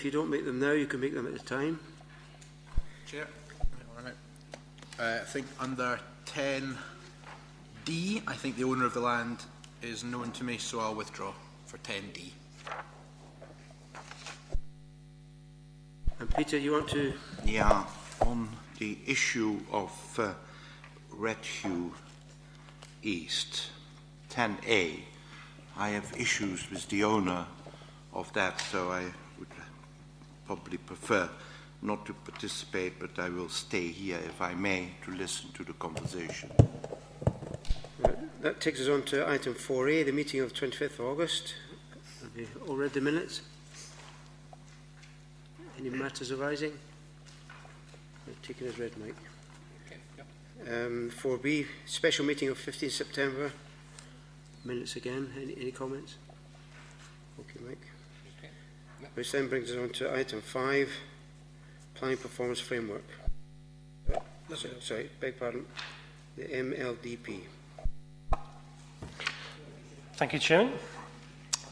you don't make them now, you can make them at the time. Chair, I think under 10D, I think the owner of the land is known to me, so I'll withdraw for 10D. And Peter, you want to? Yeah, on the issue of Redhugh East, 10A, I have issues with the owner of that, so I would probably prefer not to participate, but I will stay here, if I may, to listen to the conversation. Right, that takes us on to item 4A, the meeting of 25th of August. Have you all read the minutes? Any matters arising? Taken as read, Mike. Okay, yep. 4B, special meeting of 15th September. Minutes again. Any comments? Okay, Mike. Okay. Yep. Which then brings us on to item 5, planning performance framework. Sorry, beg pardon. The MLDP. Thank you, Chairman.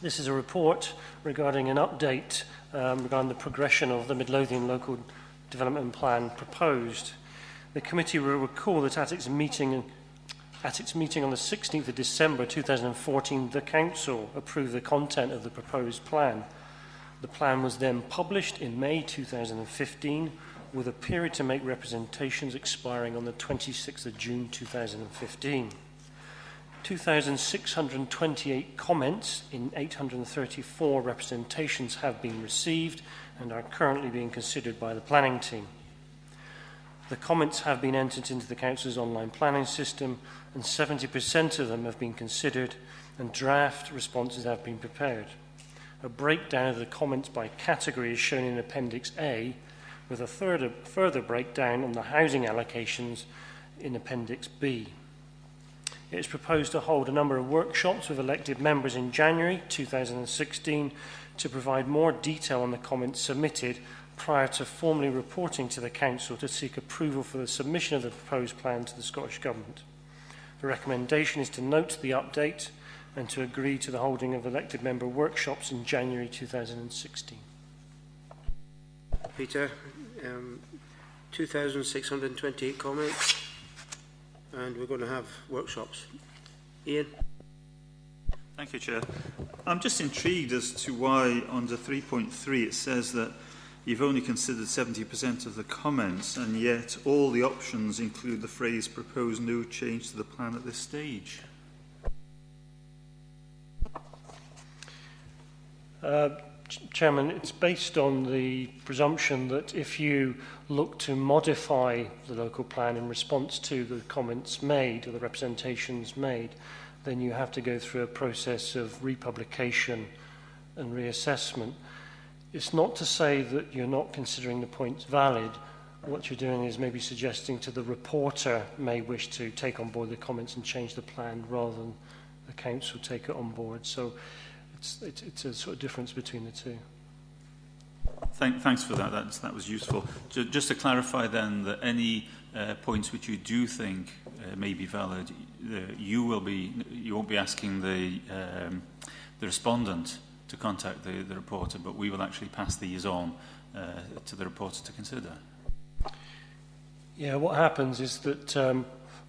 This is a report regarding an update regarding the progression of the Midlothian Local Development Plan proposed. The committee will recall that at its meeting on the 16th of December 2014, the Council approved the content of the proposed plan. The plan was then published in May 2015 with a period to make representations expiring on the 26th of June 2015. 2,628 comments in 834 representations have been received and are currently being considered by the planning team. The comments have been entered into the Council's online planning system, and 70% of them have been considered and draft responses have been prepared. A breakdown of the comments by category is shown in Appendix A, with a further breakdown on the housing allocations in Appendix B. It is proposed to hold a number of workshops with elected members in January 2016 to provide more detail on the comments submitted prior to formally reporting to the Council to seek approval for the submission of the proposed plan to the Scottish Government. The recommendation is to note the update and to agree to the holding of elected member workshops in January 2016. Peter, 2,628 comments, and we're going to have workshops. Ian? Thank you, Chair. I'm just intrigued as to why under 3.3 it says that you've only considered 70% of the comments, and yet all the options include the phrase "propose no change to the plan at this stage." Chairman, it's based on the presumption that if you look to modify the local plan in response to the comments made or the representations made, then you have to go through a process of republication and reassessment. It's not to say that you're not considering the points valid. What you're doing is maybe suggesting to the reporter may wish to take on board the comments and change the plan rather than the Council take it on board. So it's a sort of difference between the two. Thanks for that. That was useful. Just to clarify then that any points which you do think may be valid, you won't be asking the respondent to contact the reporter, but we will actually pass these on to the reporter to consider. Yeah, what happens is that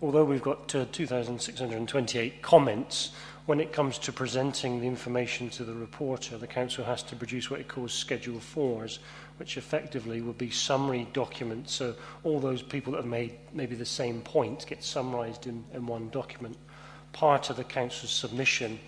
although we've got 2,628 comments, when it comes to presenting the information to the reporter, the Council has to produce what it calls Schedule 4s, which effectively will be summary documents. So all those people that have made maybe the same point get summarised in one document. Part of the Council's submission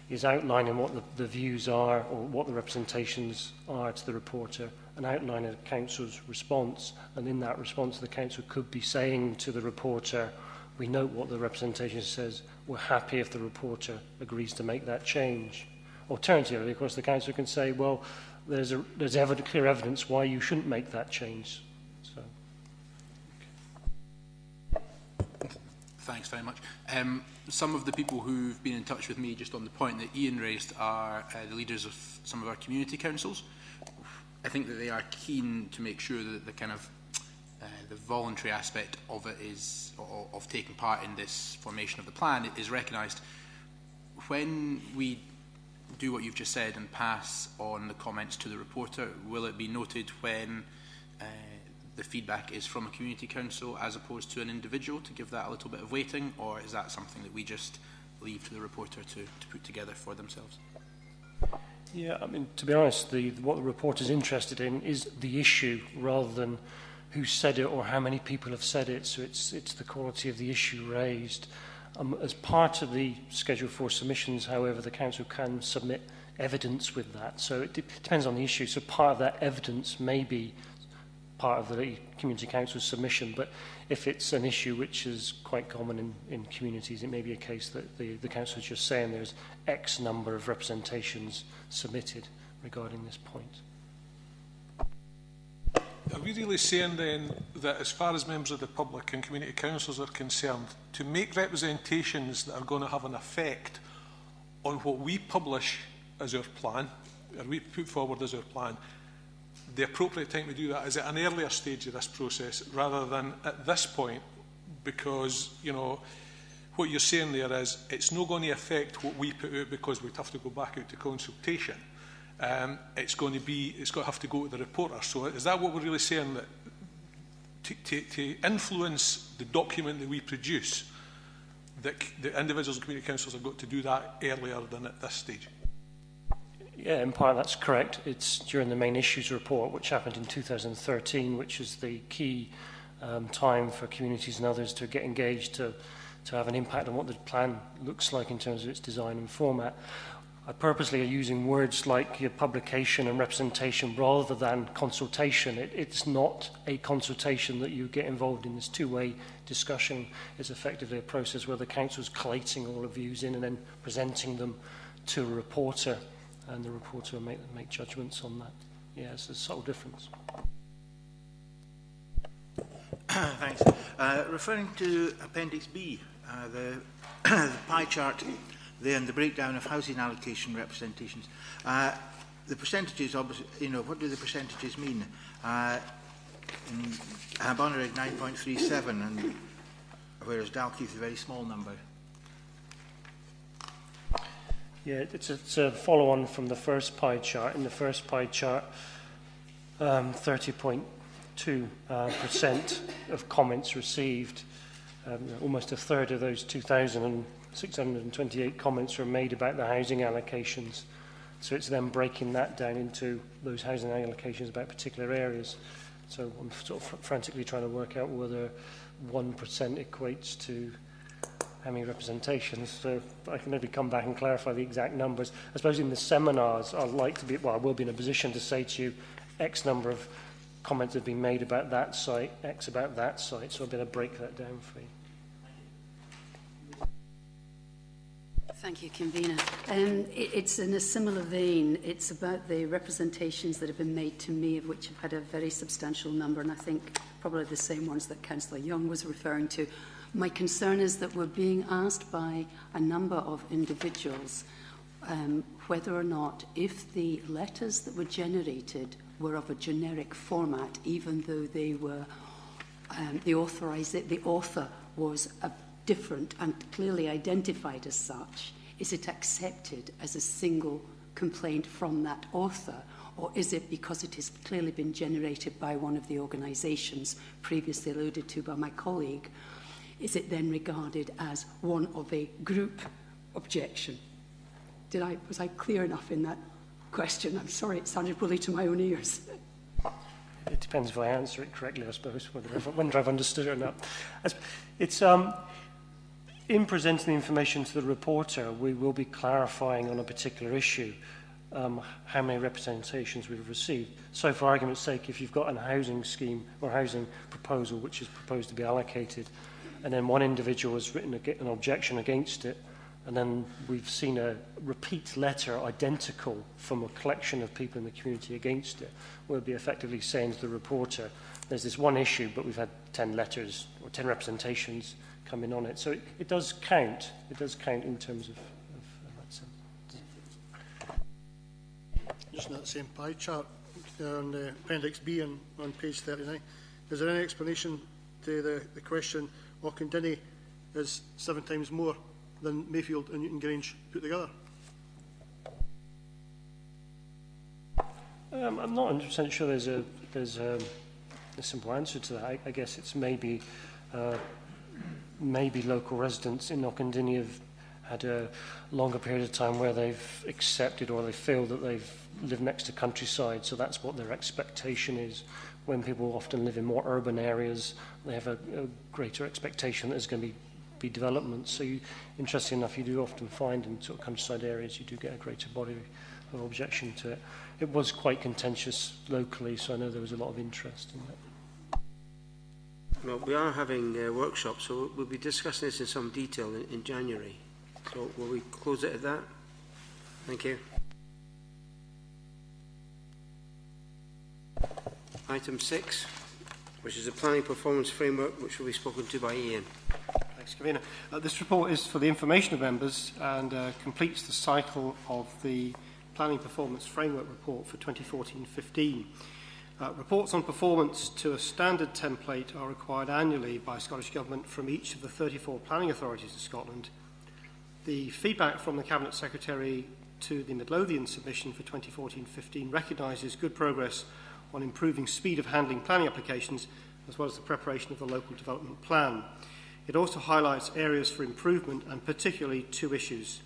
is outlining what the views are or what the representations are to the reporter, and outlining the Council's response. And in that response, the Council could be saying to the reporter, we note what the representation says, we're happy if the reporter agrees to make that change. Alternatively, of course, the Council can say, well, there's clear evidence why you shouldn't make that change. So, okay. Thanks very much. Some of the people who've been in touch with me just on the point that Ian raised are the leaders of some of our community councils. I think that they are keen to make sure that the kind of the voluntary aspect of it is, of taking part in this formation of the plan, is recognised. When we do what you've just said and pass on the comments to the reporter? Will it be noted when the feedback is from a community council as opposed to an individual, to give that a little bit of weighting, or is that something that we just leave to the reporter to put together for themselves? Yeah, I mean, to be honest, what the reporter's interested in is the issue rather than who said it or how many people have said it. So it's the quality of the issue raised. As part of the Schedule 4 submissions, however, the council can submit evidence with that. So it depends on the issue. So part of that evidence may be part of the community council's submission, but if it's an issue which is quite common in communities, it may be a case that the council is just saying there's X number of representations submitted regarding this point. Are we really saying then that as far as members of the public and community councils are concerned, to make representations that are going to have an effect on what we publish as our plan, or we put forward as our plan, the appropriate time to do that is at an earlier stage of this process rather than at this point? Because, you know, what you're saying there is it's not going to affect what we put out because we'd have to go back out to consultation. It's going to have to go to the reporter. So is that what we're really saying, that to influence the document that we produce, that the individuals and community councils have got to do that earlier than at this stage? Yeah, in part that's correct. It's during the main issues report, which happened in 2013, which is the key time for communities and others to get engaged, to have an impact on what the plan looks like in terms of its design and format. I purposely are using words like your publication and representation rather than consultation. It's not a consultation that you get involved in. This two-way discussion is effectively a process where the council is collating all the views in and then presenting them to a reporter, and the reporter will make judgments on that. Yeah, it's a subtle difference. Thanks. Referring to Appendix B, the pie chart there and the breakdown of housing allocation representations. The percentages, obviously, you know, what do the percentages mean? In Bonnerig 9.37, and whereas Dalkeith is a very small number. Yeah, it's a follow-on from the first pie chart. In the first pie chart, 30.2% of comments received. Almost a third of those 2,628 comments were made about the housing allocations. So it's then breaking that down into those housing allocations about particular areas. So I'm sort of frantically trying to work out whether 1% equates to how many representations. So I can maybe come back and clarify the exact numbers. I suppose in the seminars, I'd like to be, well, I will be in a position to say to you, X number of comments have been made about that site, X about that site. So I'll be able to break that down for you. Thank you, Convener. It's in a similar vein. It's about the representations that have been made to me, of which I've had a very substantial number, and I think probably the same ones that Councillor Young was referring to. My concern is that we're being asked by a number of individuals whether or not, if the letters that were generated were of a generic format, even though they were the author was a different and clearly identified as such, is it accepted as a single complaint from that author, or is it, because it has clearly been generated by one of the organisations previously alluded to by my colleague, is it then regarded as one of a group objection? Was I clear enough in that question? I'm sorry, it sounded woolly to my own ears. It depends if I answer it correctly, I suppose, whether I've understood it or not. It's in presenting the information to the reporter, we will be clarifying on a particular issue how many representations we've received. So for argument's sake, if you've got a housing scheme or housing proposal which is proposed to be allocated, and then one individual has written an objection against it, and then we've seen a repeat letter identical from a collection of people in the community against it, we'll be effectively saying to the reporter, there's this one issue, but we've had 10 letters or 10 representations come in on it. So it does count. It does count in terms of that sense. Just in that same pie chart on Appendix B on page 39, is there any explanation to the question, Auchendinny is 7 times more than Mayfield and Newton Grange put together? I'm not 100% sure there's a simple answer to that. I guess it's maybe local residents in Knockendinny have had a longer period of time where they've accepted or they feel that they've lived next to countryside, so that's what their expectation is. When people often live in more urban areas, they have a greater expectation that there's going to be development. So interesting enough, you do often find in sort of countryside areas you do get a greater body of objection to it. It was quite contentious locally, so I know there was a lot of interest in that. Well, we are having workshops, so we'll be discussing this in some detail in January. So will we close it at that? Thank you. Item 6, which is the planning performance framework, which will be spoken to by Ian. Thanks, Convener. This report is for the information of members and completes the cycle of the Planning Performance Framework Report for 2014-15. Reports on performance to a standard template are required annually by Scottish Government from each of the 34 planning authorities in Scotland. The feedback from the Cabinet Secretary to the Midlothian submission for 2014-15 recognises good progress on improving speed of handling planning applications as well as the preparation of the local development plan. It also highlights areas for improvement and particularly two issues: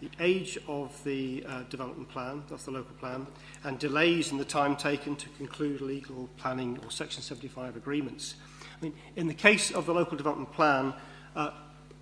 the age of the development plan, that's the local plan, and delays in the time taken to conclude legal planning or Section 75 agreements. I mean, in the case of the local development plan,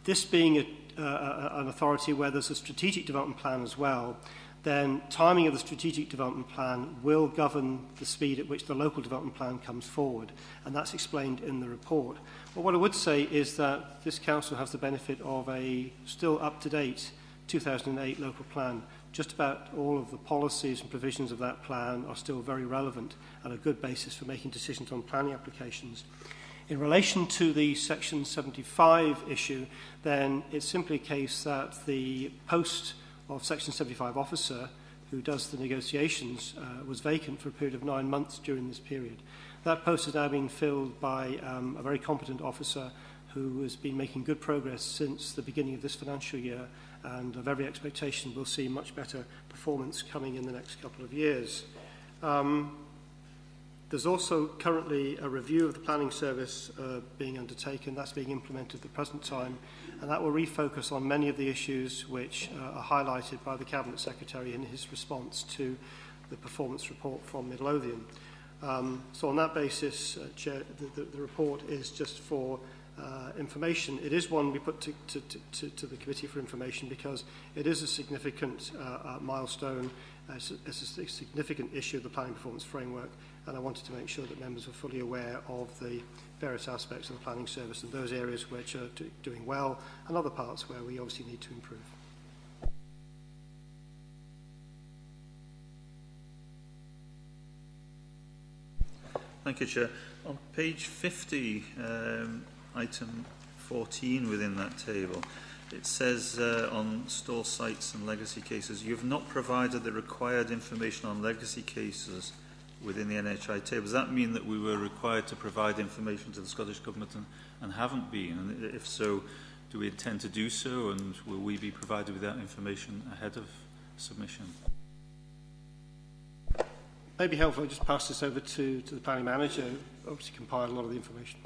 this being an authority where there's a strategic development plan as well, then timing of the strategic development plan will govern the speed at which the local development plan comes forward, and that's explained in the report. But what I would say is that this council has the benefit of a still up-to-date 2008 local plan. Just about all of the policies and provisions of that plan are still very relevant and a good basis for making decisions on planning applications. In relation to the Section 75 issue, then it's simply a case that the post of Section 75 officer who does the negotiations was vacant for a period of 9 months during this period. That post has now been filled by a very competent officer who has been making good progress since the beginning of this financial year, and of every expectation we'll see much better performance coming in the next couple of years. There's also currently a review of the planning service being undertaken. That's being implemented at the present time, and that will refocus on many of the issues which are highlighted by the Cabinet Secretary in his response to the performance report from Midlothian. So on that basis, Chair, the report is just for information. It is one we put to the Committee for information because it is a significant milestone. It's a significant issue of the planning performance framework, and I wanted to make sure that members were fully aware of the various aspects of the planning service and those areas which are doing well and other parts where we obviously need to improve. Thank you, Chair. On page 50, item 14 within that table, it says on stall sites and legacy cases, you have not provided the required information on legacy cases within the NHI table. Does that mean that we were required to provide information to the Scottish Government and haven't been? And if so, do we intend to do so, and will we be provided with that information ahead of submission? Maybe helpful, I'll just pass this over to the planning manager, who obviously compiled a lot of the information.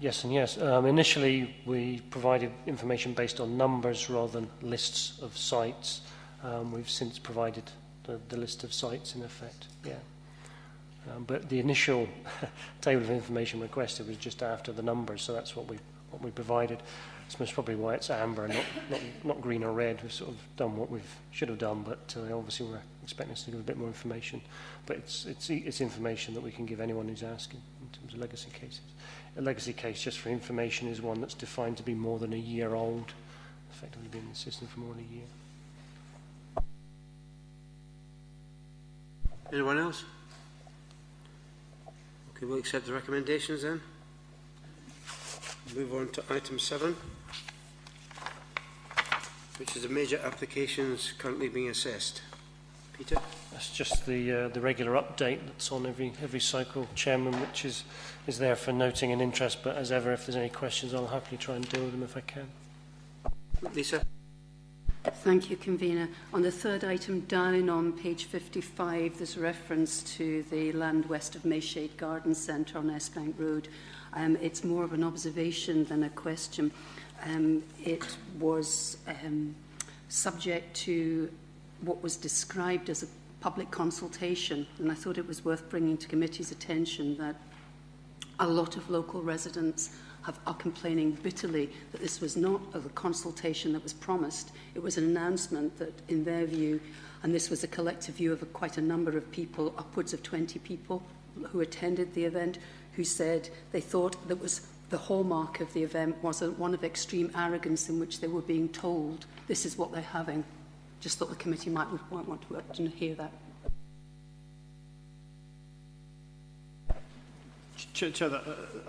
Yes and yes. Initially, we provided information based on numbers rather than lists of sites. We've since provided the list of sites in effect, yeah. But the initial table of information requested was just after the numbers, so that's what we provided. It's most probably why it's amber, not green or red. We've sort of done what we should have done, but obviously we're expecting us to give a bit more information. But it's information that we can give anyone who's asking in terms of legacy cases. A legacy case, just for information, is one that's defined to be more than a year old, effectively been in the system for more than a year. Anyone else? Okay, we'll accept the recommendations then. Move on to item 7, which is the major applications currently being assessed. Peter? That's just the regular update that's on every cycle, Chairman, which is there for noting and interest, but as ever, if there's any questions, I'll happily try and deal with them if I can. Lisa? Thank you, Convener. On the third item down on page 55, there's reference to the land west of Mayshade Garden Centre on Esbank Road. It's more of an observation than a question. It was subject to what was described as a public consultation, and I thought it was worth bringing to committee's attention that a lot of local residents are complaining bitterly that this was not a consultation that was promised. It was an announcement that, in their view, and this was a collective view of quite a number of people, upwards of 20 people who attended the event, who said they thought that was the hallmark of the event was one of extreme arrogance in which they were being told this is what they're having. Just thought the committee might want to hear that. Chair,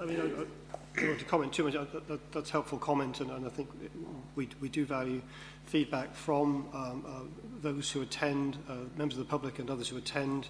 I mean, I don't want to comment too much. That's helpful comment, and I think we do value feedback from those who attend, members of the public and others who attend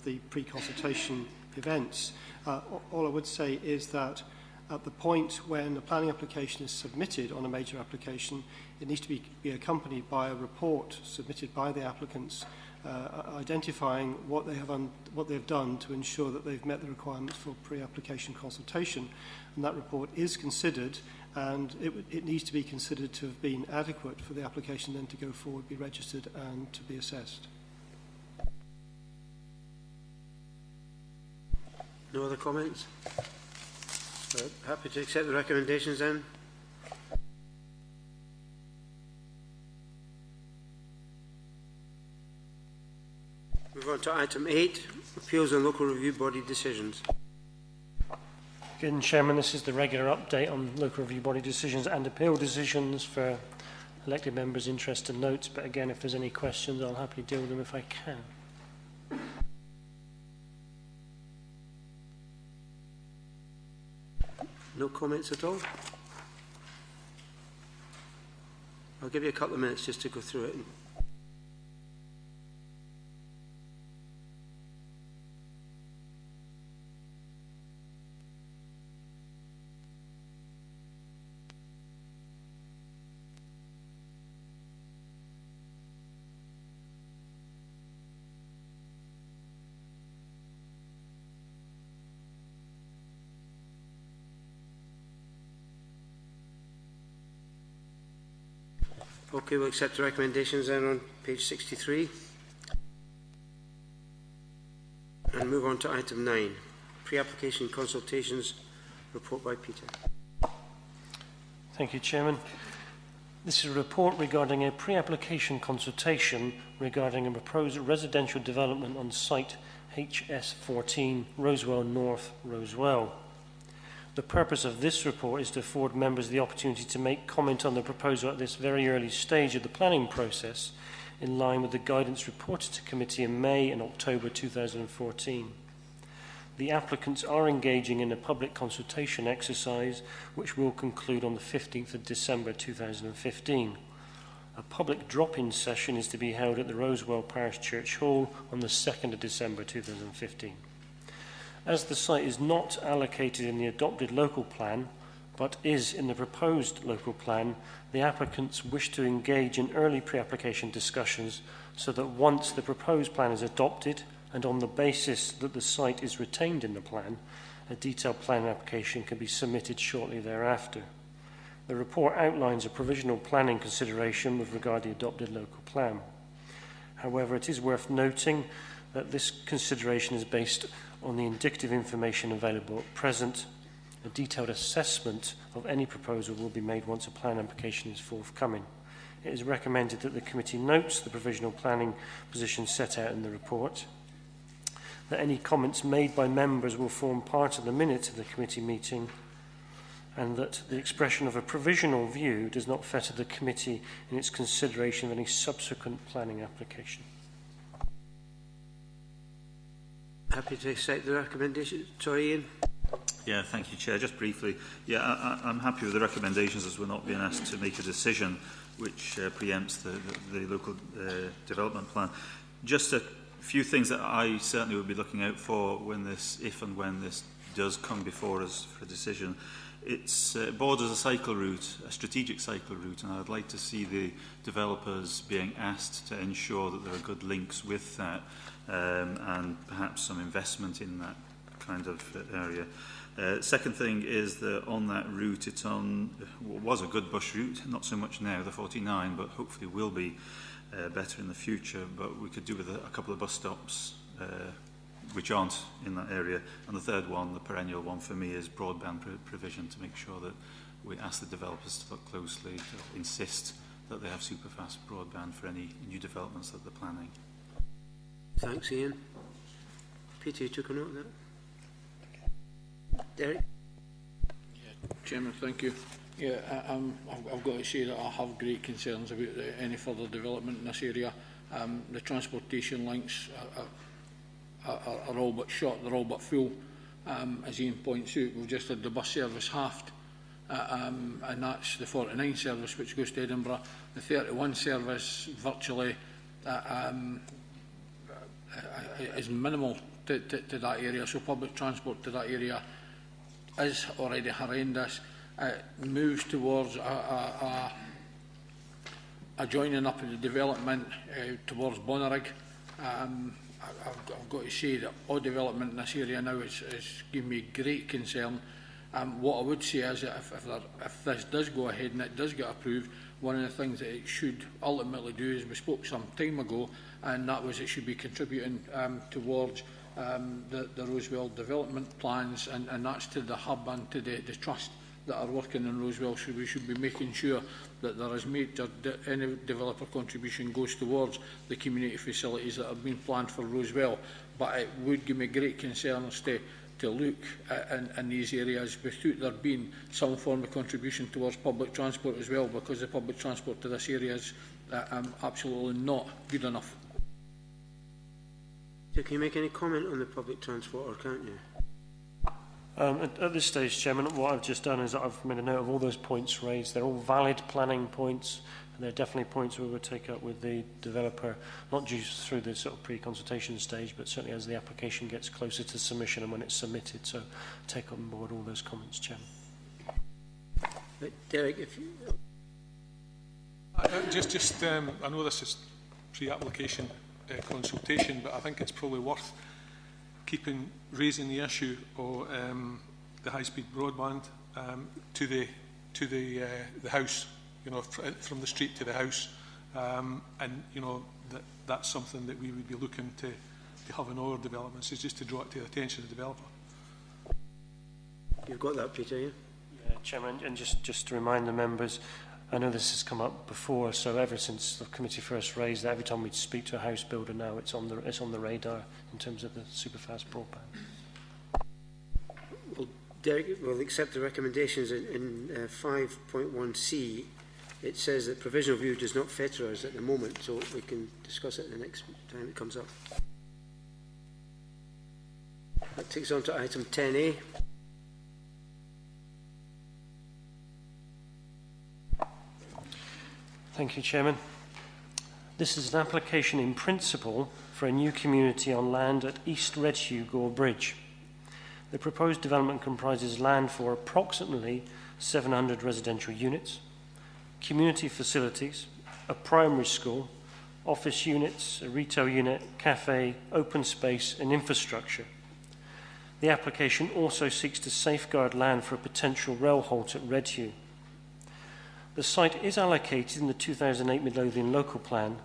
the pre-consultation events. All I would say is that at the point when a planning application is submitted on a major application, it needs to be accompanied by a report submitted by the applicants identifying what they have done to ensure that they've met the requirements for pre-application consultation. And that report is considered, and it needs to be considered to have been adequate for the application then to go forward, be registered and to be assessed. No other comments? Happy to accept the recommendations then? Move on to item 8, appeals and local review body decisions. Again, Chairman, this is the regular update on local review body decisions and appeal decisions for elected members' interest and notes, but again, if there's any questions, I'll happily deal with them if I can. No comments at all? I'll give you a couple of minutes just to go through it. Okay, we'll accept the recommendations then on page 63. And move on to item 9, pre-application consultations, report by Peter. Thank you, Chairman. This is a report regarding a pre-application consultation regarding a proposed residential development on site HS14, Rosewell North, Rosewell. The purpose of this report is to afford members the opportunity to make comment on the proposal at this very early stage of the planning process, in line with the guidance reported to committee in May and October 2014. The applicants are engaging in a public consultation exercise, which will conclude on the 15th of December 2015. A public drop-in session is to be held at the Rosewell Parish Church Hall on the 2nd of December 2015. As the site is not allocated in the adopted local plan, but is in the proposed local plan, the applicants wish to engage in early pre-application discussions so that once the proposed plan is adopted, and on the basis that the site is retained in the plan, a detailed plan application can be submitted shortly thereafter. The report outlines a provisional planning consideration with regard to the adopted local plan. However, it is worth noting that this consideration is based on the indicative information available at present. A detailed assessment of any proposal will be made once a plan application is forthcoming. It is recommended that the committee notes the provisional planning position set out in the report, that any comments made by members will form part of the minutes of the committee meeting, and that the expression of a provisional view does not fetter the committee in its consideration of any subsequent planning application. Happy to accept the recommendation. Sorry, Ian. Yeah, thank you, Chair. Just briefly, I'm happy with the recommendations, as we're not being asked to make a decision which preempts the local development plan. Just a few things that I certainly would be looking out for when this, if and when this does come before us for a decision, it borders a cycle route, a strategic cycle route, and I'd like to see the developers being asked to ensure that there are good links with that, and perhaps some investment in that kind of area. Second thing is that on that route, it's on what was a good bus route, not so much now, the 49, but hopefully will be better in the future. But we could do with a couple of bus stops which aren't in that area. And the third one, the perennial one for me, is broadband provision, to make sure that we ask the developers to look closely, to insist that they have super fast broadband for any new developments that they're planning. Thanks, Ian. Peter, you took a note of that? Derek? Chairman, thank you. Yeah, I've got to say that I have great concerns about any further development in this area. The transportation links are all but short, they're all but full. As Ian points out, we've just had the bus service halved, and that's the 49 service which goes to Edinburgh. The 31 service virtually is minimal to that area, so public transport to that area is already horrendous. Moves towards a joining up in the development towards Bonnyrigg. I've got to say that all development in this area now is giving me great concern. What I would say is that if this does go ahead and it does get approved, one of the things that it should ultimately do is, we spoke some time ago, and that was it should be contributing towards the Rosewell development plans, and that's to the hub and to the trust that are working in Rosewell. So we should be making sure that there is any developer contribution goes towards the community facilities that are being planned for Rosewell. But it would give me great concerns to look in these areas without there being some form of contribution towards public transport as well, because the public transport to this area is absolutely not good enough. So can you make any comment on the public transport, or can't you? At this stage, Chairman, what I've just done is I've made a note of all those points raised. They're all valid planning points, and they're definitely points we will take up with the developer, not just through the sort of pre-consultation stage, but certainly as the application gets closer to submission and when it's submitted. So take on board all those comments, Chairman. Derek, if you... I know this is pre-application consultation, but I think it's probably worth raising the issue of the high-speed broadband to the house, you know, from the street to the house, and you know that's something that we would be looking to have in all our developments, is just to draw it to the attention of the developer. You've got that, Peter, yeah? Yeah, Chairman, and just to remind the members, I know this has come up before, so ever since the committee first raised that, every time we speak to a house builder now, it's on the radar in terms of the super fast broadband. Well, Derek will accept the recommendations in 5.1c. It says that provisional view does not fetter us at the moment, so we can discuss it the next time it comes up. That takes on to item 10A. Thank you, Chairman. This is an application in principle for a new community on land at East Redhew Gore Bridge. The proposed development comprises land for approximately 700 residential units, community facilities, a primary school, office units, a retail unit, cafe, open space and infrastructure. The application also seeks to safeguard land for a potential rail halt at Redhew. The site is allocated in the 2008 Midlothian local plan,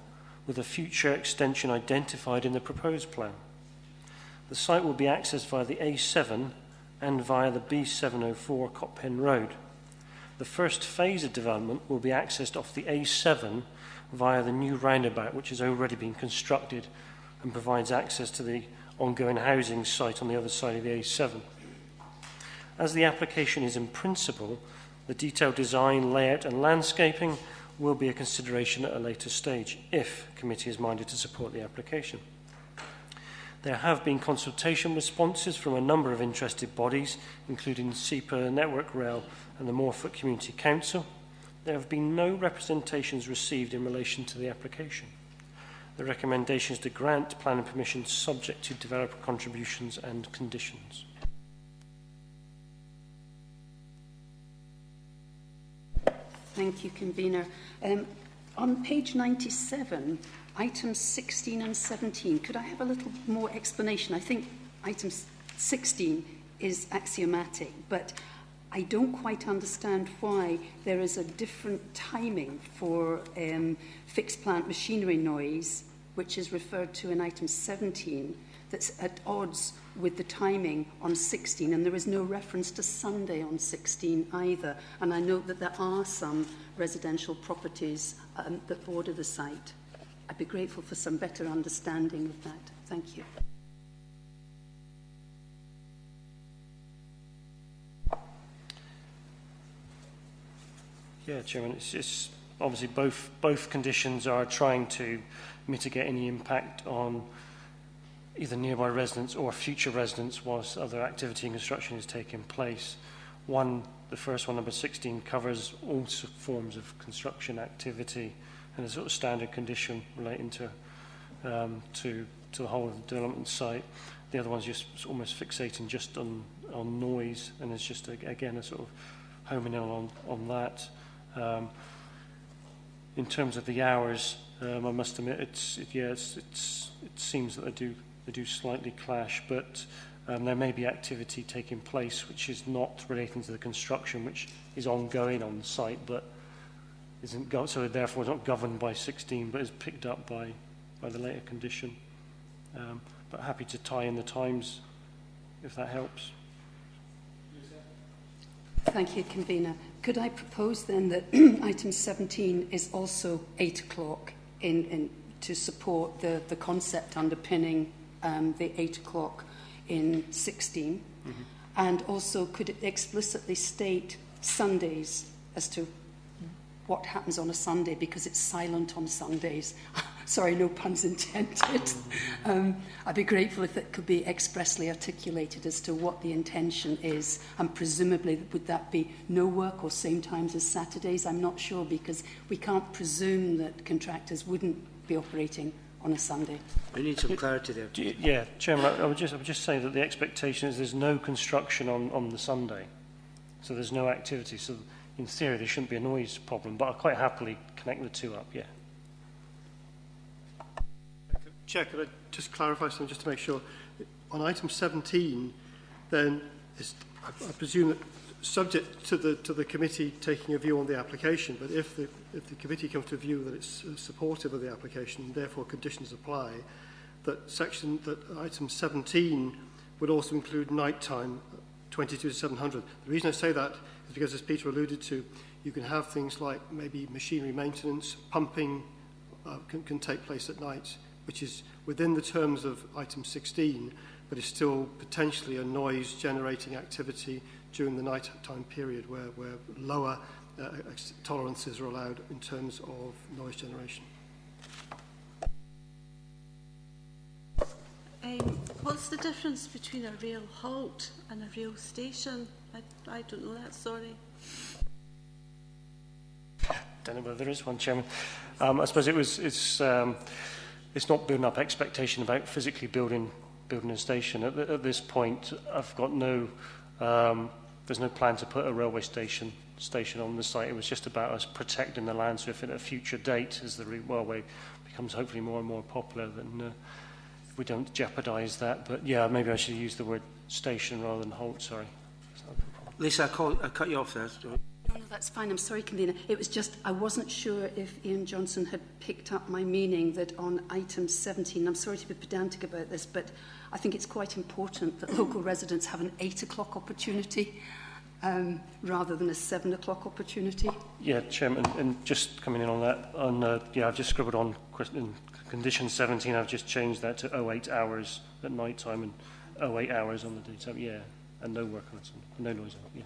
with a future extension identified in the proposed plan. The site will be accessed via the A7 and via the B704 Coppen Road. The first phase of development will be accessed off the A7 via the new roundabout, which has already been constructed and provides access to the ongoing housing site on the other side of the A7. As the application is in principle, the detailed design, layout and landscaping will be a consideration at a later stage if the committee is minded to support the application. There have been consultation responses from a number of interested bodies, including SEPA, Network Rail and the Moorfoot Community Council. There have been no representations received in relation to the application. The recommendation is to grant planning permission subject to developer contributions and conditions. Thank you, Convener. On page 97, items 16 and 17, could I have a little more explanation? I think item 16 is axiomatic, but I don't quite understand why there is a different timing for fixed plant machinery noise, which is referred to in item 17, that's at odds with the timing on 16, and there is no reference to Sunday on 16 either. And I note that there are some residential properties that border the site. I'd be grateful for some better understanding of that. Thank you. Yeah, Chairman, it's obviously both conditions are trying to mitigate any impact on either nearby residents or future residents whilst other activity and construction is taking place. The first one, number 16, covers all forms of construction activity and a sort of standard condition relating to the whole of the development site. The other one's just almost fixating just on noise, and it's just again a sort of homing in on that. In terms of the hours, I must admit it seems that they do slightly clash, but there may be activity taking place which is not relating to the construction, which is ongoing on the site, but isn't so therefore not governed by 16, but is picked up by the later condition. But happy to tie in the times if that helps. Thank you, Convener. Could I propose then that item 17 is also 8 o'clock to support the concept underpinning the 8 o'clock in 16? Mm-hmm. And also, could it explicitly state Sundays as to what happens on a Sunday, because it's silent on Sundays? Sorry, no puns intended. I'd be grateful if it could be expressly articulated as to what the intention is, and presumably would that be no work or same times as Saturdays? I'm not sure, because we can't presume that contractors wouldn't be operating on a Sunday. We need some clarity there. Yeah, Chairman, I would just say that the expectation is there's no construction on the Sunday, so there's no activity. So in theory, there shouldn't be a noise problem, but I'll quite happily connect the two up. Yeah. Chair, could I just clarify something just to make sure? On item 17, then, I presume that subject to the committee taking a view on the application, but if the committee comes to a view that it's supportive of the application, and therefore conditions apply, that item 17 would also include night time, 22 to 700. The reason I say that is because, as Peter alluded to, you can have things like maybe machinery maintenance, pumping can take place at night, which is within the terms of item 16, but is still potentially a noise-generating activity during the night-time period where lower tolerances are allowed in terms of noise generation. What's the difference between a rail halt and a rail station? I don't know that, sorry. I don't know whether there is one, Chairman. I suppose it's not building up expectation about physically building a station. At this point, I've got there's no plan to put a railway station on the site. It was just about us protecting the land, so if at a future date, as the railway becomes hopefully more and more popular, then we don't jeopardise that. But yeah, maybe I should use the word station rather than halt, sorry. Lisa, I cut you off there. No, that's fine. I'm sorry, Convener. It was just, I wasn't sure if Ian Johnson had picked up my meaning that on item 17, I'm sorry to be pedantic about this, but I think it's quite important that local residents have an 8 o'clock opportunity rather than a 7 o'clock opportunity. Yeah, Chairman, and just coming in on that, I've just scribbled on in condition 17, I've just changed that to 08 hours at night time and 08 hours on the daytime, yeah, and no work on it, no noise on it, yeah.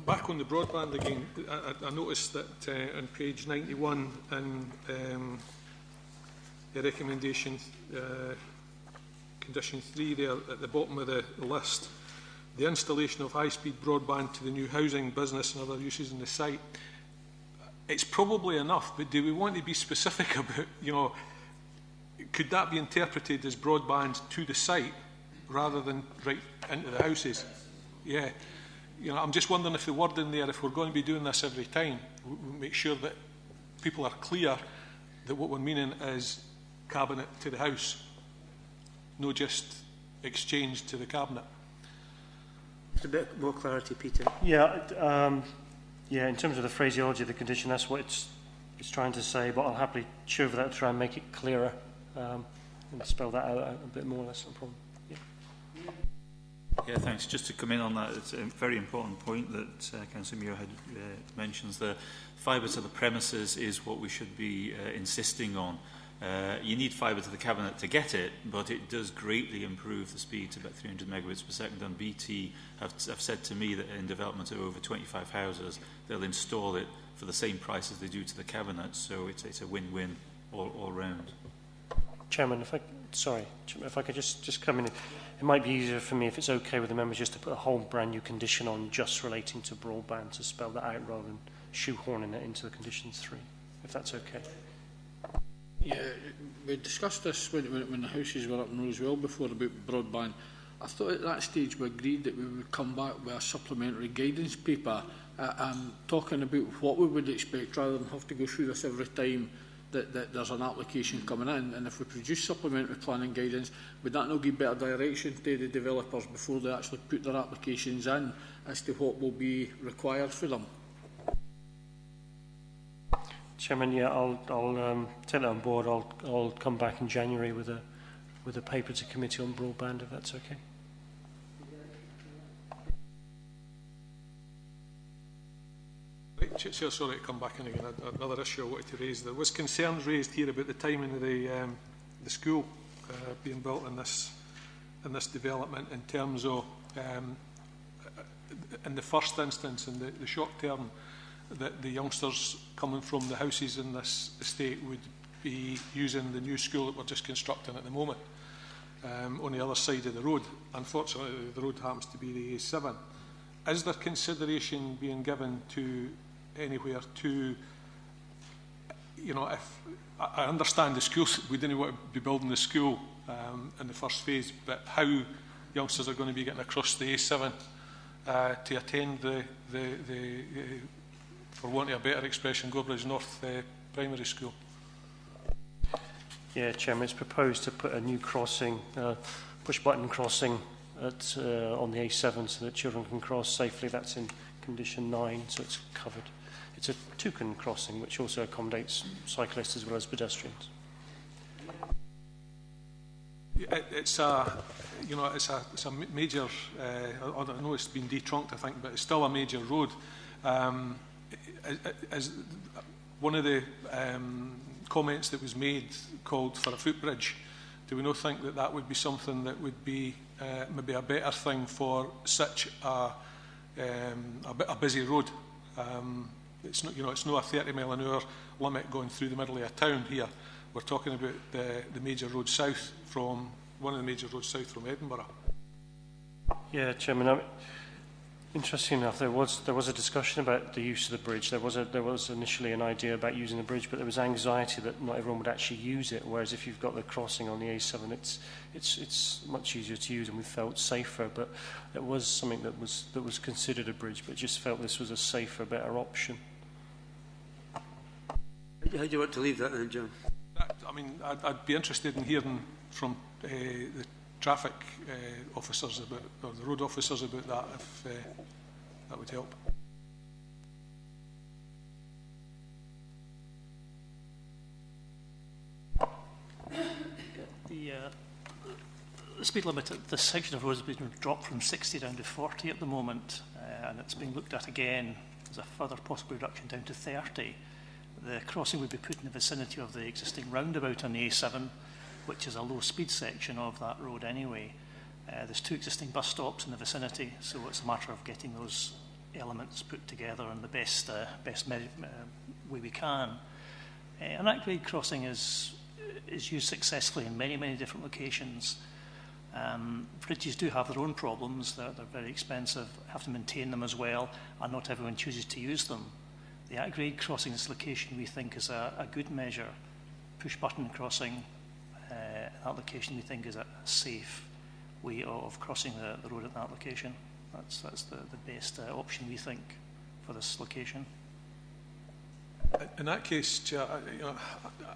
Back on the broadband again, I noticed that on page 91 in the recommendation, condition 3 there at the bottom of the list, the installation of high-speed broadband to the new housing, business and other uses in the site. It's probably enough, but do we want to be specific about, could that be interpreted as broadband to the site rather than right into the houses? Yeah. you know, I'm just wondering if the word in there, if we're going to be doing this every time, we make sure that people are clear that what we're meaning is cabinet to the house, no just exchange to the cabinet. Just a bit more clarity, Peter. Yeah, yeah. In terms of the phraseology of the condition, that's what it's trying to say. But I'll happily chew over that to try and make it clearer and spell that out a bit more. That's no problem. Yeah. Yeah, thanks. Just to come in on that, it's a very important point that Councillor Muir had mentions. The fibre to the premises is what we should be insisting on. You need fibre to the cabinet to get it, but it does greatly improve the speed to about 300 megabits per second. And BT have said to me that in development of over 25 houses, they'll install it for the same price as they do to the cabinet. So it's a win-win all round. Chairman, if I could just come in. It might be easier for me, if it's okay with the members, just to put a whole brand new condition on just relating to broadband, to spell that out rather than shoehorning it into the conditions 3, if that's okay. Yeah, we discussed this when the houses were up in Rosewell before about broadband. I thought at that stage we agreed that we would come back with a supplementary guidance paper talking about what we would expect rather than have to go through this every time that there's an application coming in. And if we produce supplementary planning guidance, would that not give better direction to the developers before they actually put their applications in as to what will be required for them? Chairman, yeah, I'll take that on board. I'll come back in January with a paper to committee on broadband, if that's okay. Chair, sorry to come back in again. Another issue I wanted to raise. There was concerns raised here about the timing of the school being built in this development, in terms of in the first instance, in the short term, that the youngsters coming from the houses in this estate would be using the new school that we're just constructing at the moment on the other side of the road. Unfortunately, the road happens to be the A7. Is there consideration being given to anywhere to, you know, if I understand the schools, we didn't want to be building the school in the first phase, but how youngsters are going to be getting across the A7 to attend the for want of a better expression, Gorbridge North Primary School. Yeah, Chairman, it's proposed to put a new crossing, push-button crossing on the A7 so that children can cross safely. That's in condition 9, so it's covered. It's a toucan crossing, which also accommodates cyclists as well as pedestrians. It's a major. I know it's been detrunked, I think, but it's still a major road. As one of the comments that was made called for a footbridge, do we not think that that would be something that would be maybe a better thing for such a busy road? It's not, it's not a 30 mile an hour limit going through the middle of a town here. We're talking about the major road south from one of the major roads south from Edinburgh. Yeah, Chairman. Interesting enough, there was a discussion about the use of the bridge. There was initially an idea about using the bridge, but there was anxiety that not everyone would actually use it. Whereas if you've got the crossing on the A7, it's much easier to use, and we felt safer. But it was something that was considered a bridge, but just felt this was a safer, better option. How do you want to leave that then, John? I mean, I'd be interested in hearing from the traffic officers about, or the road officers about that, if that would help. The speed limit at this section of road has been dropped from 60 down to 40 at the moment, and it's being looked at again as a further possible reduction down to 30. The crossing would be put in the vicinity of the existing roundabout on the A7, which is a low-speed section of that road anyway. There's 2 existing bus stops in the vicinity, so it's a matter of getting those elements put together in the best way we can. And that grade crossing is used successfully in many, many different locations. Bridges do have their own problems. They're very expensive, have to maintain them as well, and not everyone chooses to use them. The at-grade crossing in this location we think is a good measure. Push-button crossing, that location we think is a safe way of crossing the road at that location. That's the best option, we think, for this location. In that case, Chair,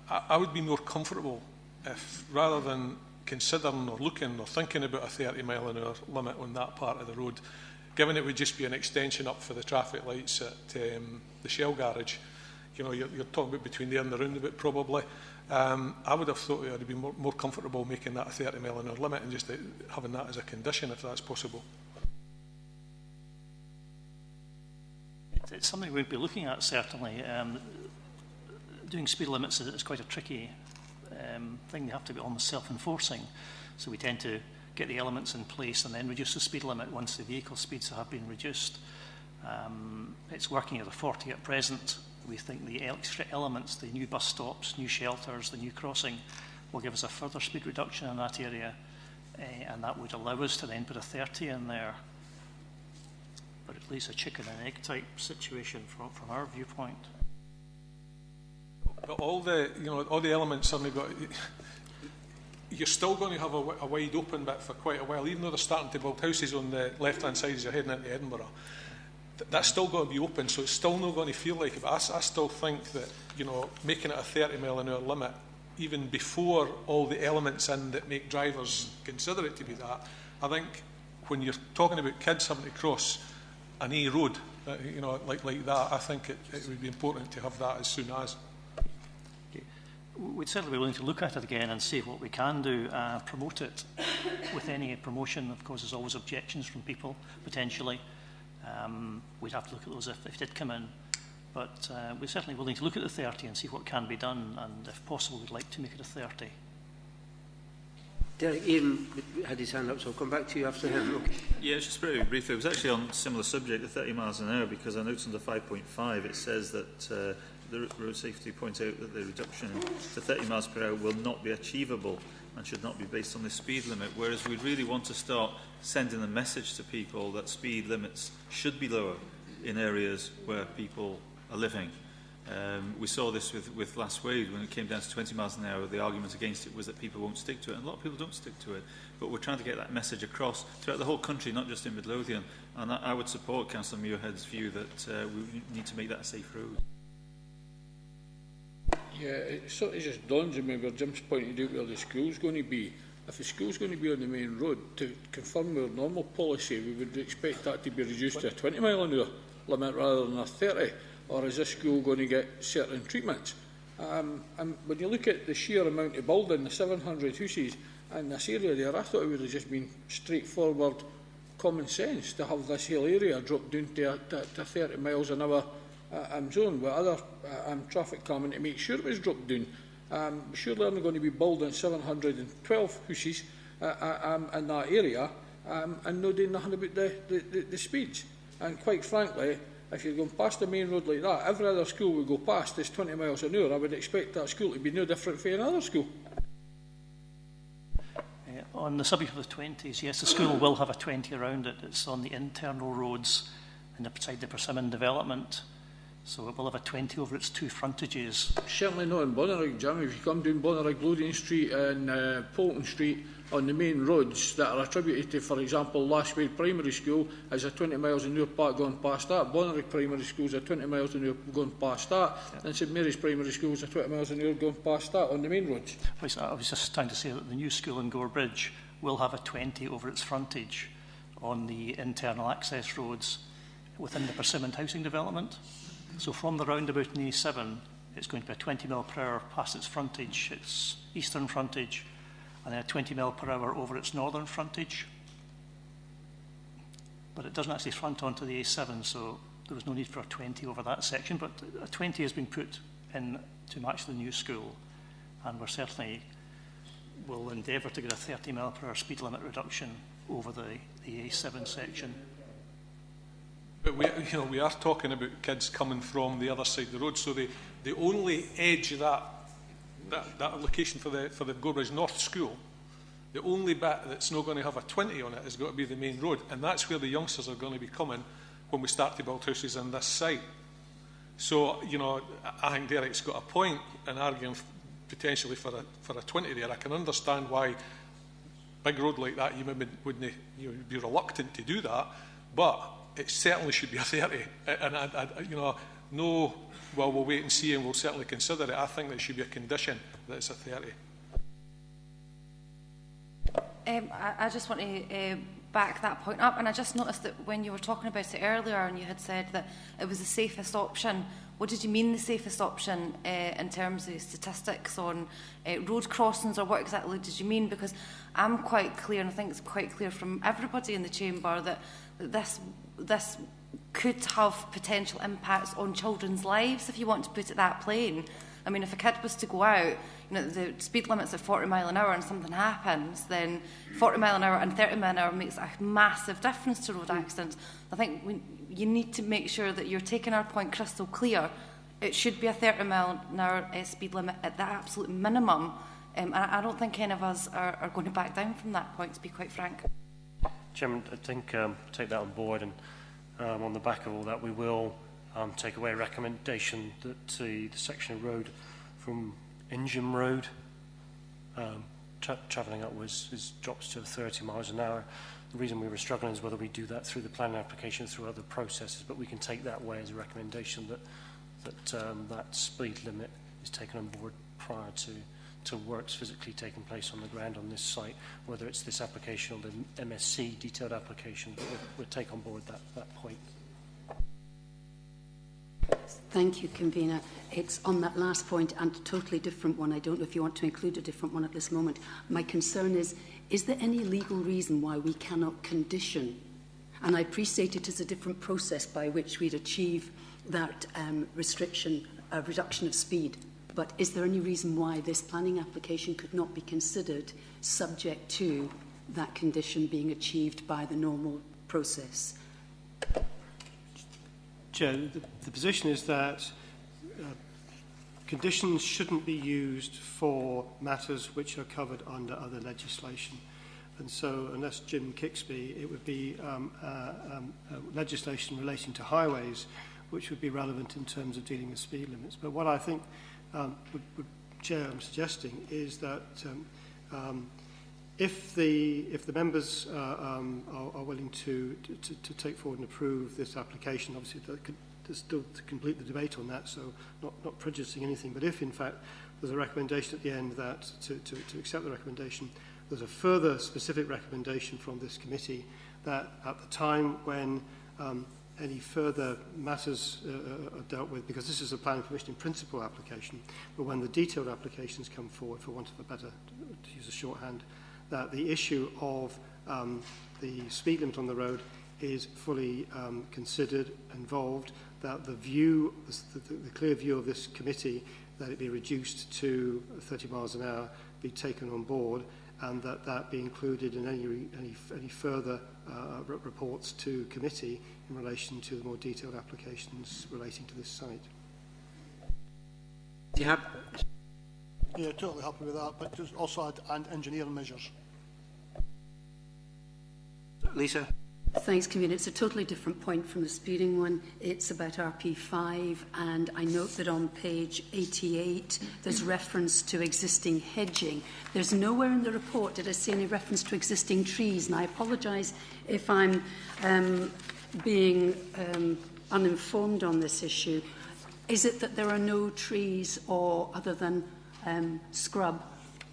I would be more comfortable if, rather than considering or looking or thinking about a 30-mile-an-hour limit on that part of the road, given it would just be an extension up for the traffic lights at the Shell garage, you're talking about between there and the roundabout probably. I would have thought I would be more comfortable making that a 30-mile-an-hour limit and just having that as a condition, if that's possible. It's something we'd be looking at, certainly. Doing speed limits is quite a tricky thing. They have to be almost self-enforcing. So we tend to get the elements in place and then reduce the speed limit once the vehicle speeds have been reduced. It's working at a 40 at present. We think the extra elements, the new bus stops, new shelters, the new crossing, will give us a further speed reduction in that area, and that would allow us to then put a 30 in there. But at least a chicken and egg type situation from our viewpoint. But all the elements suddenly got. You're still going to have a wide open bit for quite a while, even though they're starting to build houses on the left-hand side as you're heading into Edinburgh. That's still going to be open, so it's still not going to feel like it. But I still think that making it a 30-mile-an-hour limit, even before all the elements in that make drivers consider it to be that, I think when you're talking about kids having to cross an A road, like that, I think it would be important to have that as soon as. Okay. We'd certainly be willing to look at it again and see what we can do, promote it. With any promotion, of course, there's always objections from people, potentially. We'd have to look at those if they did come in. But we're certainly willing to look at the 30 and see what can be done, and if possible, we'd like to make it a 30. Derek, Ian had his hand up, so I'll come back to you after him. Okay. Yeah, just very briefly, it was actually on a similar subject, the 30 miles an hour, because I noticed under 5.5 it says that the road safety points out that the reduction to 30 miles per hour will not be achievable and should not be based on the speed limit, whereas we'd really want to start sending a message to people that speed limits should be lower in areas where people are living. We saw this with Last Wade when it came down to 20 miles an hour. The argument against it was that people won't stick to it, and a lot of people don't stick to it. But we're trying to get that message across throughout the whole country, not just in Midlothian. And I would support Councillor Muirhead's view that we need to make that a safe road. Yeah, it sort of just dawns on me where Jim's pointed out where the school's going to be. If the school's going to be on the main road, to confirm our normal policy, we would expect that to be reduced to a 20-mile-an-hour limit rather than a 30. Or is this school going to get certain treatments? And when you look at the sheer amount of building, the 700 houses in this area there, I thought it would have just been straightforward common sense to have this whole area dropped down to 30 miles an hour zone with other traffic coming to make sure it was dropped down. Surely they're not going to be building 712 houses in that area and not doing nothing about the speeds. And quite frankly, if you're going past the main road like that, every other school we go past is 20 miles an hour. I would expect that school to be no different from another school. On the subject of the 20s, yes, the school will have a 20 around it. It's on the internal roads beside the Persimmon development. So it will have a 20 over its two frontages. Certainly not in Bonnerig, Jim. If you come down Bonnerig, Lothian Street and Polton Street on the main roads that are attributed to, for example, Last Wade Primary School is a 20 miles an hour part going past that. Bonnerig Primary School is a 20 miles an hour going past that. Yeah. And St Mary's Primary School is a 20 miles an hour going past that on the main roads. I was just trying to say that the new school in Gore Bridge will have a 20 over its frontage on the internal access roads within the Persimmon housing development. So from the roundabout in A7, it's going to be a 20 mile per hour past its frontage, its eastern frontage, and then a 20 mile per hour over its northern frontage. But it doesn't actually front onto the A7, so there was no need for a 20 over that section. But a 20 has been put in to match the new school, and we're certainly will endeavour to get a 30 mile per hour speed limit reduction over the A7 section. But we are talking about kids coming from the other side of the road, so the only edge of that location for the Gore Bridge North School, the only bit that's not going to have a 20 on it is going to be the main road, and that's where the youngsters are going to be coming when we start to build houses on this site. So, I think Derek's got a point in arguing potentially for a 20 there. I can understand why big road like that you maybe wouldn't be reluctant to do that. but it certainly should be a 30. And you know, no, well, we'll wait and see, and we'll certainly consider it. I think that it should be a condition that it's a 30. I just want to back that point up, and I just noticed that when you were talking about it earlier and you had said that it was the safest option, what did you mean the safest option in terms of statistics on road crossings, or what exactly did you mean? Because I'm quite clear, and I think it's quite clear from everybody in the chamber, that this could have potential impacts on children's lives, if you want to put it that plain. I mean, if a kid was to go out, you know, the speed limit's at 40 mile an hour and something happens, then 40 mile an hour and 30 mile an hour makes a massive difference to road accidents. I think you need to make sure that you're taking our point crystal clear. It should be a 30 mile an hour speed limit at the absolute minimum. And I don't think any of us are going to back down from that point, to be quite frank. Chairman, I think take that on board, and on the back of all that, we will take away a recommendation that the section of road from Ingham Road travelling upwards drops to 30 miles an hour. The reason we were struggling is whether we do that through the planning application, through other processes, but we can take that away as a recommendation that speed limit is taken on board prior to works physically taking place on the ground on this site, whether it's this application or the MSC detailed application, but we'll take on board that point. Thank you, Convener. It's on that last point and a totally different one. I don't know if you want to include a different one at this moment. My concern is there any legal reason why we cannot condition? And I appreciate it as a different process by which we'd achieve that reduction of speed. But is there any reason why this planning application could not be considered subject to that condition being achieved by the normal process? Chair, the position is that conditions shouldn't be used for matters which are covered under other legislation. And so, unless Jim kicks me, it would be legislation relating to highways, which would be relevant in terms of dealing with speed limits. But what I think, Chair, I'm suggesting is that if the members are willing to take forward and approve this application, obviously there's still to complete the debate on that, so not prejudicing anything. But if in fact there's a recommendation at the end that to accept the recommendation, there's a further specific recommendation from this committee that at the time when any further matters are dealt with, because this is a planning permission in principle application, but when the detailed applications come forward, for want of a better, to use a shorthand, that the issue of the speed limit on the road is fully considered, involved, that the view, the clear view of this committee, that it be reduced to 30 miles an hour, be taken on board, and that be included in any further reports to committee in relation to the more detailed applications relating to this site. Do you have? Yeah, totally happy with that, but just also add engineering measures. Lisa? Thanks, Convener. It's a totally different point from the speeding one. It's about RP5, and I note that on page 88 there's reference to existing hedging. There's nowhere in the report did I see any reference to existing trees, and I apologise if I'm being uninformed on this issue. Is it that there are no trees or other than scrub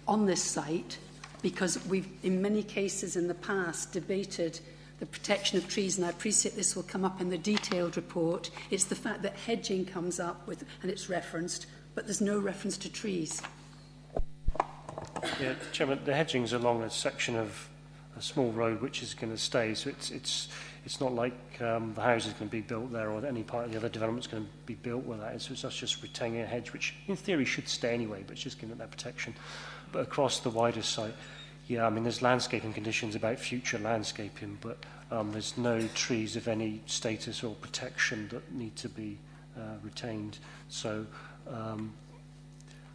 on this site? Because we've, in many cases in the past, debated the protection of trees, and I appreciate this will come up in the detailed report. It's the fact that hedging comes up with, and it's referenced, but there's no reference to trees. Yeah, Chairman, the hedging's along a section of a small road which is going to stay, so it's not like the house is going to be built there or any part of the other development's going to be built where that is. So it's us just retaining a hedge, which in theory should stay anyway, but it's just giving it that protection. But across the wider site, yeah, I mean, there's landscaping conditions about future landscaping, but there's no trees of any status or protection that need to be retained. So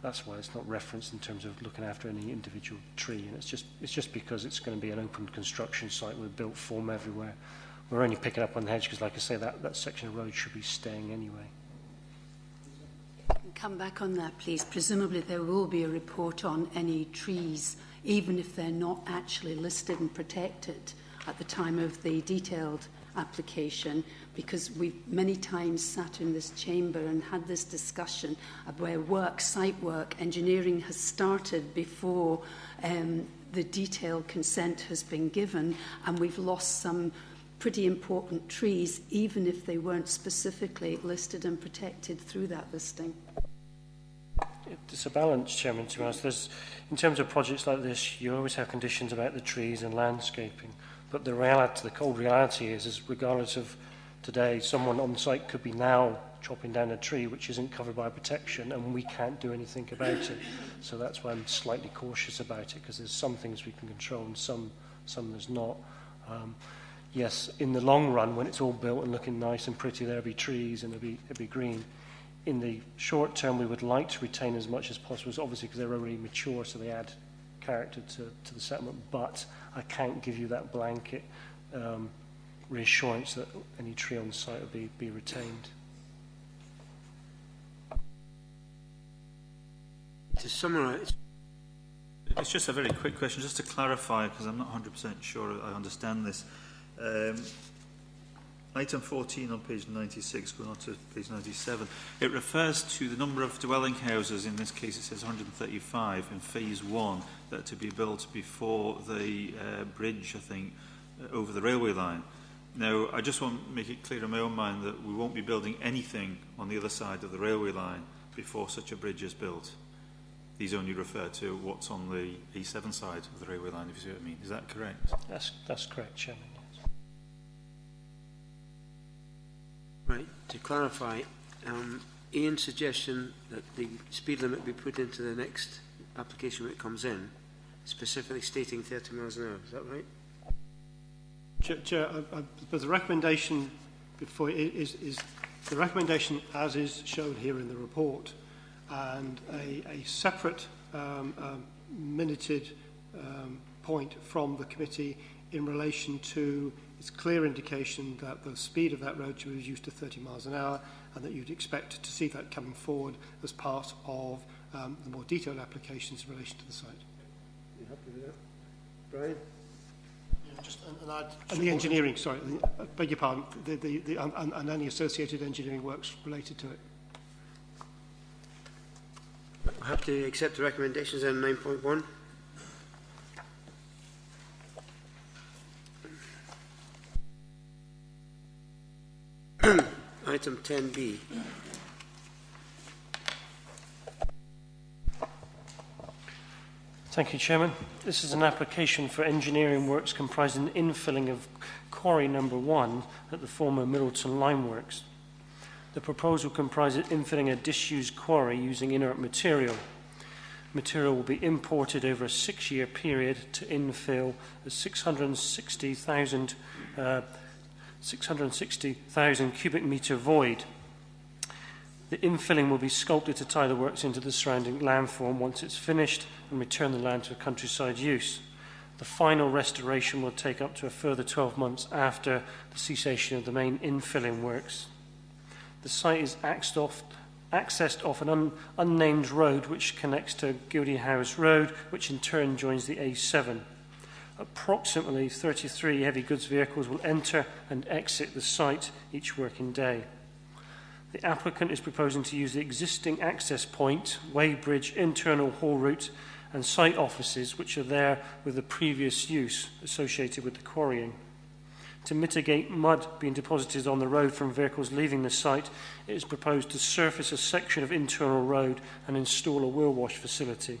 that's why it's not referenced in terms of looking after any individual tree. And it's just because it's going to be an open construction site with built form everywhere. We're only picking up on the hedge because, like I say, that section of road should be staying anyway. Come back on that, please. Presumably there will be a report on any trees, even if they're not actually listed and protected at the time of the detailed application, because we've many times sat in this chamber and had this discussion of where site work, engineering has started before the detailed consent has been given, and we've lost some pretty important trees, even if they weren't specifically listed and protected through that listing. It's a balance, Chairman, to be honest. In terms of projects like this, you always have conditions about the trees and landscaping. But the cold reality is regardless of today, someone on site could be now chopping down a tree which isn't covered by protection, and we can't do anything about it. So that's why I'm slightly cautious about it, because there's some things we can control and some there's not. Yes, in the long run, when it's all built and looking nice and pretty, there'll be trees and it'll be green. In the short term, we would like to retain as much as possible, obviously because they're already mature, so they add character to the settlement. But I can't give you that blanket reassurance that any tree on site will be retained. To summarise, it's just a very quick question, just to clarify, because I'm not 100% sure I understand this. Item 14 on page 96, going on to page 97, it refers to the number of dwelling houses, in this case it says 135 in phase 1, that are to be built before the bridge, I think, over the railway line. Now, I just want to make it clear in my own mind that we won't be building anything on the other side of the railway line before such a bridge is built. These only refer to what's on the A7 side of the railway line, if you see what I mean. Is that correct? That's correct, Chairman. right, to clarify, Ian's suggestion that the speed limit be put into the next application when it comes in, specifically stating 30 miles an hour, is that right? Chair, but the recommendation before is the recommendation as is shown here in the report, and a separate minuted point from the committee in relation to its clear indication that the speed of that road should be reduced to 30 miles an hour, and that you'd expect to see that coming forward as part of the more detailed applications in relation to the site. You happy with that? Brian? And the engineering, sorry, beg your pardon, and any associated engineering works related to it. I have to accept the recommendations on 9.1. Item 10B. Thank you, Chairman. This is an application for engineering works comprising infilling of quarry number 1 at the former Midlothian Lime Works. The proposal comprises infilling a disused quarry using inert material. Material will be imported over a 6-year period to infill a 660,000 cubic metre void. The infilling will be sculpted to tie the works into the surrounding landform once it's finished and return the land to countryside use. The final restoration will take up to a further 12 months after the cessation of the main infilling works. The site is accessed off an unnamed road which connects to Gildea House Road, which in turn joins the A7. Approximately 33 heavy goods vehicles will enter and exit the site each working day. The applicant is proposing to use the existing access point, weighbridge, internal haul route and site offices which are there with the previous use associated with the quarrying. To mitigate mud being deposited on the road from vehicles leaving the site, it is proposed to surface a section of internal road and install a wheel wash facility.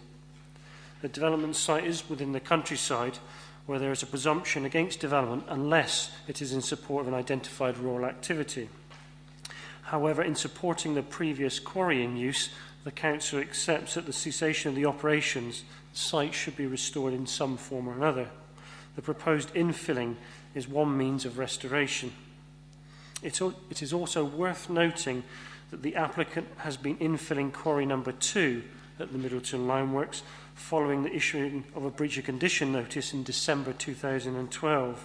The development site is within the countryside where there is a presumption against development unless it is in support of an identified rural activity. However, in supporting the previous quarrying use, the Council accepts that the cessation of the operations, the site should be restored in some form or another. The proposed infilling is one means of restoration. It is also worth noting that the applicant has been infilling quarry number 2 at the Midlothian Lime Works following the issuing of a breach of condition notice in December 2012.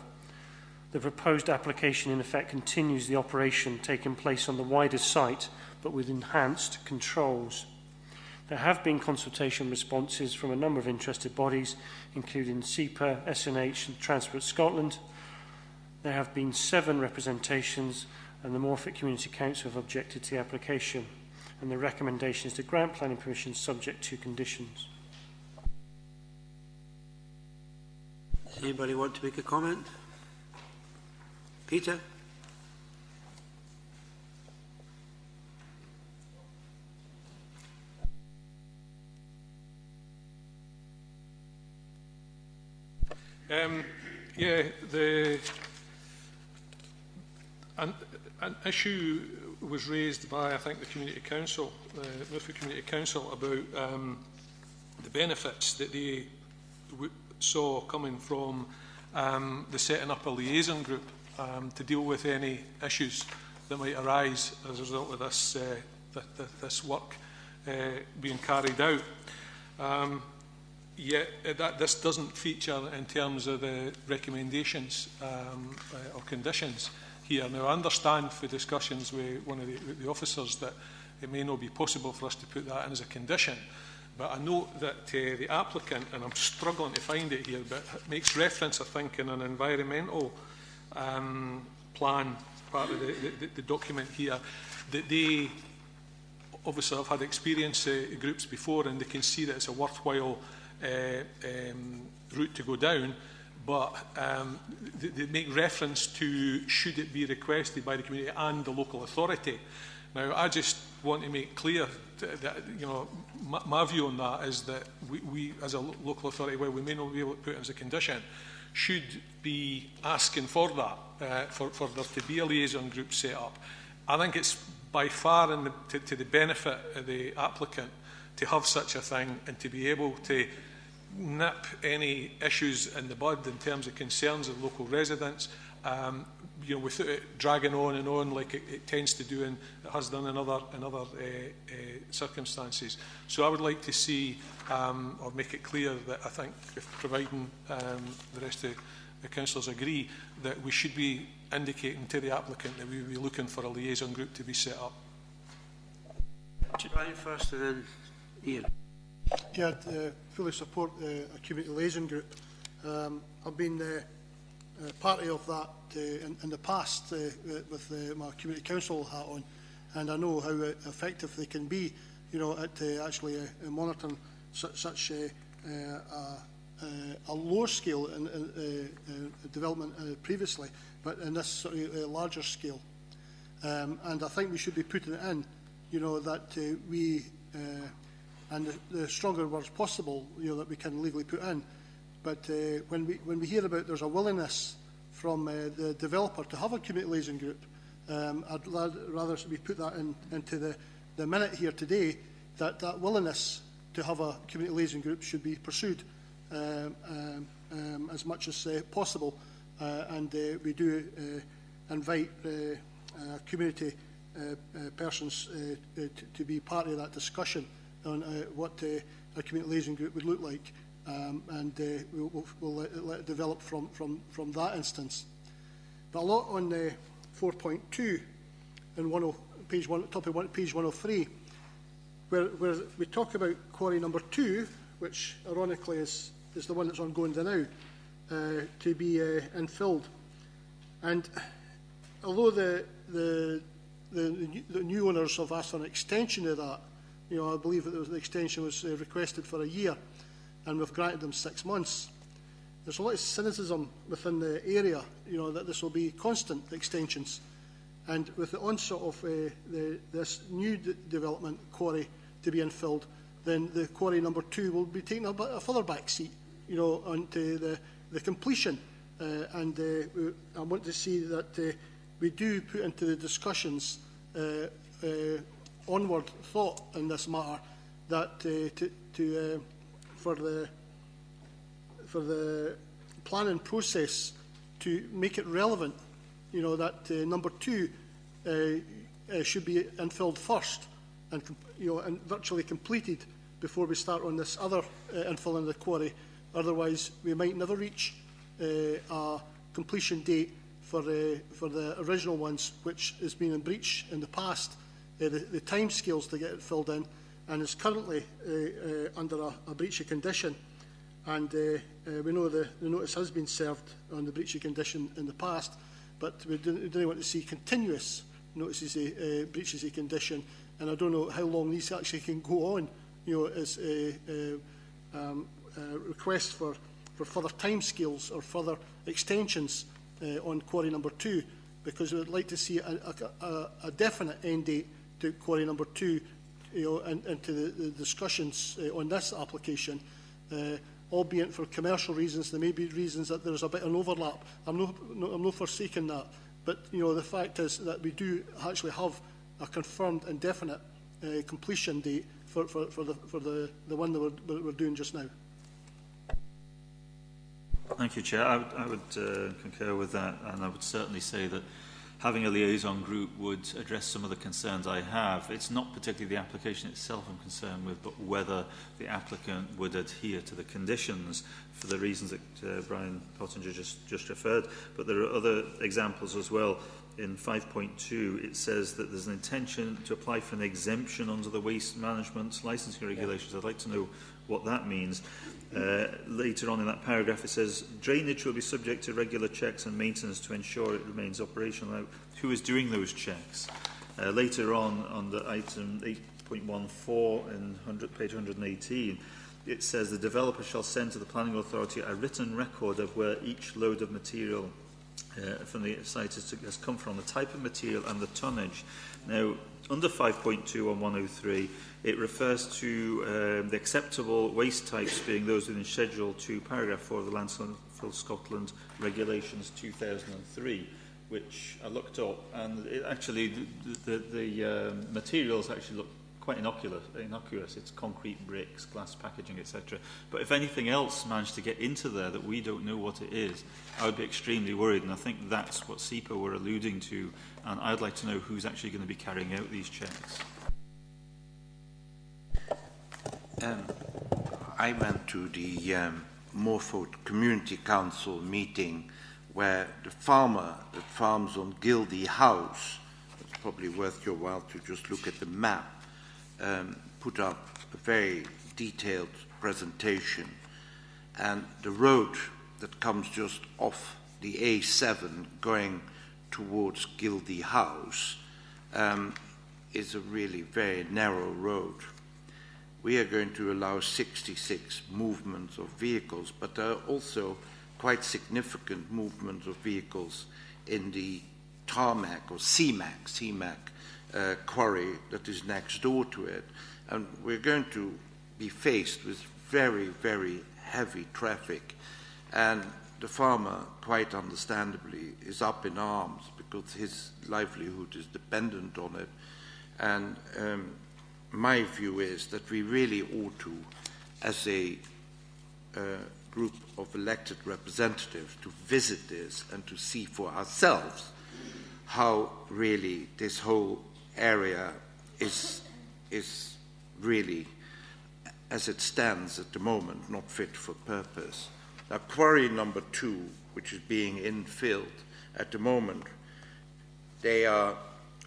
The proposed application in effect continues the operation taking place on the wider site but with enhanced controls. There have been consultation responses from a number of interested bodies including SEPA, SNH and Transport Scotland. There have been 7 representations, and the Morpeth Community Council have objected to the application, and the recommendation is to grant planning permission subject to conditions. Does anybody want to make a comment? Peter? Yeah, an issue was raised by, I think, the Community Council, the Midlothian Community Council, about the benefits that they saw coming from the setting up a liaison group to deal with any issues that might arise as a result of this, this work being carried out. Yet this doesn't feature in terms of the recommendations or conditions here. Now, I understand for discussions with one of the officers that it may not be possible for us to put that in as a condition, but I note that the applicant, and I'm struggling to find it here, but it makes reference, I think, in an environmental plan, part of the document here, that they obviously have had experience groups before, and they can see that it's a worthwhile route to go down, but they make reference to should it be requested by the community and the local authority. Now, I just want to make clear that, you know, my view on that is that we as a local authority, well, we may not be able to put it as a condition, should be asking for that, for there to be a liaison group set up. I think it's by far to the benefit of the applicant to have such a thing and to be able to nip any issues in the bud in terms of concerns of local residents, you know, without it dragging on and on like it tends to do and it has done in other circumstances. So I would like to see or make it clear that I think, if providing the rest of the councillors agree, that we should be indicating to the applicant that we will be looking for a liaison group to be set up. Brian first and then Ian. Yeah, I fully support a community liaison group. I've been party of that in the past with my community council hat on, and I know how effective they can be, you know, at actually monitoring such a lower scale in development previously, but in this sort of larger scale. And I think we should be putting it in, you know, that we and the stronger words possible, you know, that we can legally put in. But when we hear about there's a willingness from the developer to have a community liaison group, I'd rather we put that into the minute here today, that willingness to have a community liaison group should be pursued as much as possible, and we do invite community persons to be part of that discussion on what a community liaison group would look like, and we'll let it develop from that instance. But a lot on 4.2 and page 103, where we talk about quarry number 2, which ironically is the one that's ongoing now, to be infilled. And although the new owners have asked for an extension of that, you know, I believe that the extension was requested for a year, and we've granted them 6 months. There's a lot of cynicism within the area, you know, that this will be constant extensions. And with the onset of this new development quarry to be infilled, then the quarry number 2 will be taking a further back seat, you know, onto the completion. And I want to see that we do put into the discussions onward thought in this matter, that for the planning process to make it relevant, you know, that number 2 should be infilled first, and and virtually completed before we start on this other infilling of the quarry. Otherwise, we might never reach a completion date for the original ones, which has been in breach in the past. The time scales to get it filled in, and is currently under a breach of condition. And we know the notice has been served on the breach of condition in the past, but we didn't want to see continuous notices of breaches of condition, and I don't know how long these actually can go on, as requests for further timescales or further extensions on quarry number 2, because we would like to see a definite end date to quarry number 2, and to the discussions on this application, albeit for commercial reasons. There may be reasons that there's a bit of an overlap. I'm not forsaking that, but the fact is that we do actually have a confirmed and definite completion date for the one that we're doing just now. Thank you, Chair. I would concur with that, and I would certainly say that having a liaison group would address some of the concerns I have. It's not particularly the application itself I'm concerned with, but whether the applicant would adhere to the conditions for the reasons that Brian Pottinger just referred. But there are other examples as well. In 5.2, it says that there's an intention to apply for an exemption under the waste management licensing regulations. I'd like to know what that means. Later on in that paragraph, it says drainage will be subject to regular checks and maintenance to ensure it remains operational. Now, who is doing those checks? Later on the item 8.14 in page 118, it says the developer shall send to the planning authority a written record of where each load of material from the site has come from, the type of material and the tonnage. Now, under 5.2 on 103, it refers to the acceptable waste types being those within Schedule 2, Paragraph 4 of the Landfill Scotland Regulations 2003, which I looked up, and it actually the materials actually look quite innocuous. It's concrete bricks, glass packaging, etc. But if anything else managed to get into there that we don't know what it is, I would be extremely worried, and I think that's what SEPA were alluding to, and I'd like to know who's actually going to be carrying out these checks. I went to the Morford Community Council meeting where the farmer that farms on Gildy House, it's probably worth your while to just look at the map, put up a very detailed presentation, and the road that comes just off the A7 going towards Gildy House is a really very narrow road. We are going to allow 66 movements of vehicles, but there are also quite significant movements of vehicles in the tarmac or CMAC quarry that is next door to it. And we're going to be faced with very, very heavy traffic. And the farmer, quite understandably, is up in arms because his livelihood is dependent on it. And my view is that we really ought to, as a group of elected representatives, to visit this and to see for ourselves how really this whole area is really, as it stands at the moment, not fit for purpose. Now, quarry number 2, which is being infilled at the moment, they are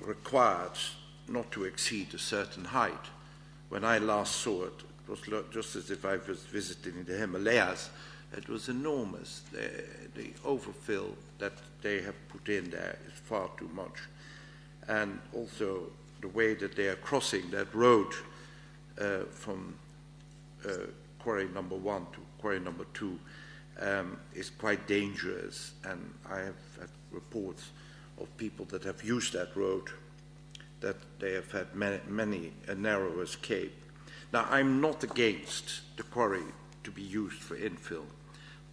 required not to exceed a certain height. When I last saw it, it was just as if I was visiting the Himalayas. It was enormous. The overfill that they have put in there is far too much. And also the way that they are crossing that road from quarry number 1 to quarry number 2 is quite dangerous. And I have had reports of people that have used that road that they have had many a narrow escape. Now, I'm not against the quarry to be used for infill,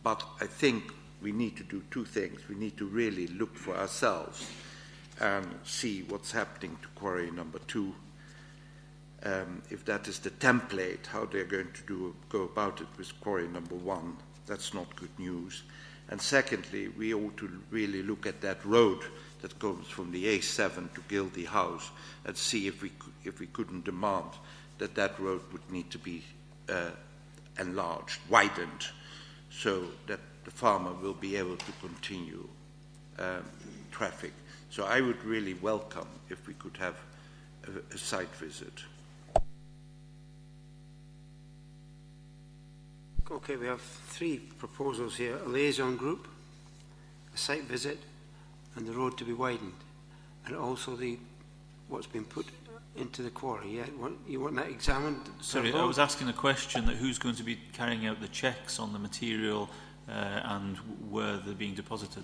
but I think we need to do two things. We need to really look for ourselves and see what's happening to quarry number 2. If that is the template, how they're going to go about it with quarry number 1, that's not good news. And secondly, we ought to really look at that road that goes from the A7 to Gildy House and see if we couldn't demand that that road would need to be enlarged, widened, so that the farmer will be able to continue traffic. So I would really welcome if we could have a site visit. Okay, we have 3 proposals here: a liaison group, a site visit, and the road to be widened, and also what's been put into the quarry. Yeah, you want that examined? Sorry, I was asking a question that who's going to be carrying out the checks on the material and where they're being deposited?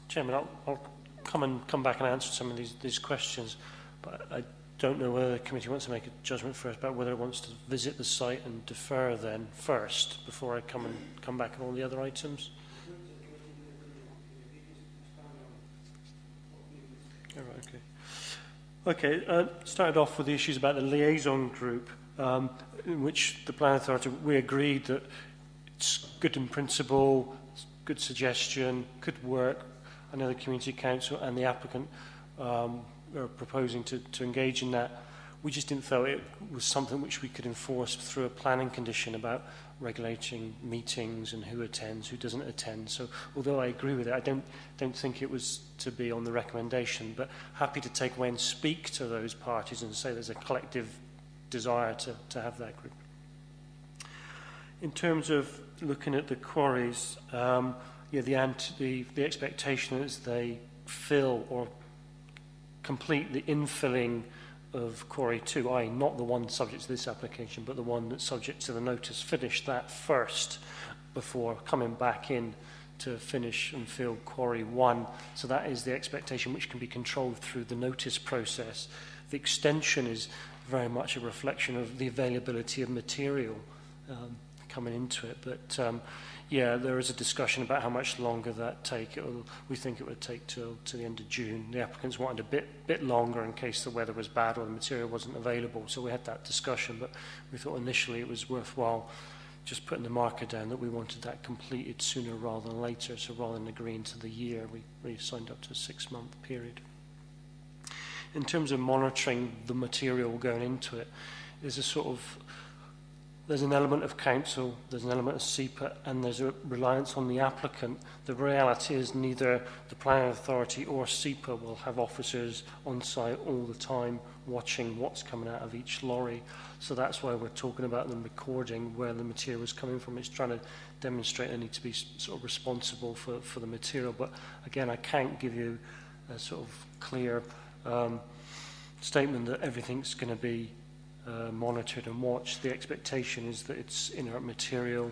Chairman, I'll come back and answer some of these questions, but I don't know whether the committee wants to make a judgment first about whether it wants to visit the site and defer then first before I come back on all the other items. All right, okay. Okay, started off with the issues about the liaison group, in which the planning authority, we agreed that it's good in principle, it's good suggestion, could work. I know the Community Council and the applicant are proposing to engage in that. We just didn't feel it was something which we could enforce through a planning condition about regulating meetings and who attends, who doesn't attend. So although I agree with it, I don't think it was to be on the recommendation, but happy to take away and speak to those parties and say there's a collective desire to have that group. In terms of looking at the quarries, yeah, the expectation is they fill or complete the infilling of Quarry 2, i.e. not the one subject to this application, but the one that's subject to the notice, finish that first before coming back in to finish and fill Quarry 1. So that is the expectation, which can be controlled through the notice process. The extension is very much a reflection of the availability of material coming into it. But yeah, there is a discussion about how much longer that take. We think it would take till to the end of June. The applicants wanted a bit longer in case the weather was bad or the material wasn't available. So we had that discussion, but we thought initially it was worthwhile just putting the marker down that we wanted that completed sooner rather than later. So rather than agreeing to the year, we signed up to a 6-month period. In terms of monitoring the material going into it, there's an element of council, there's an element of SEPA, and there's a reliance on the applicant. The reality is neither the planning authority or SEPA will have officers on site all the time watching what's coming out of each lorry. So that's why we're talking about them recording where the material is coming from. It's trying to demonstrate they need to be sort of responsible for the material. But again, I can't give you a sort of clear statement that everything's going to be monitored and watched. The expectation is that it's inert material.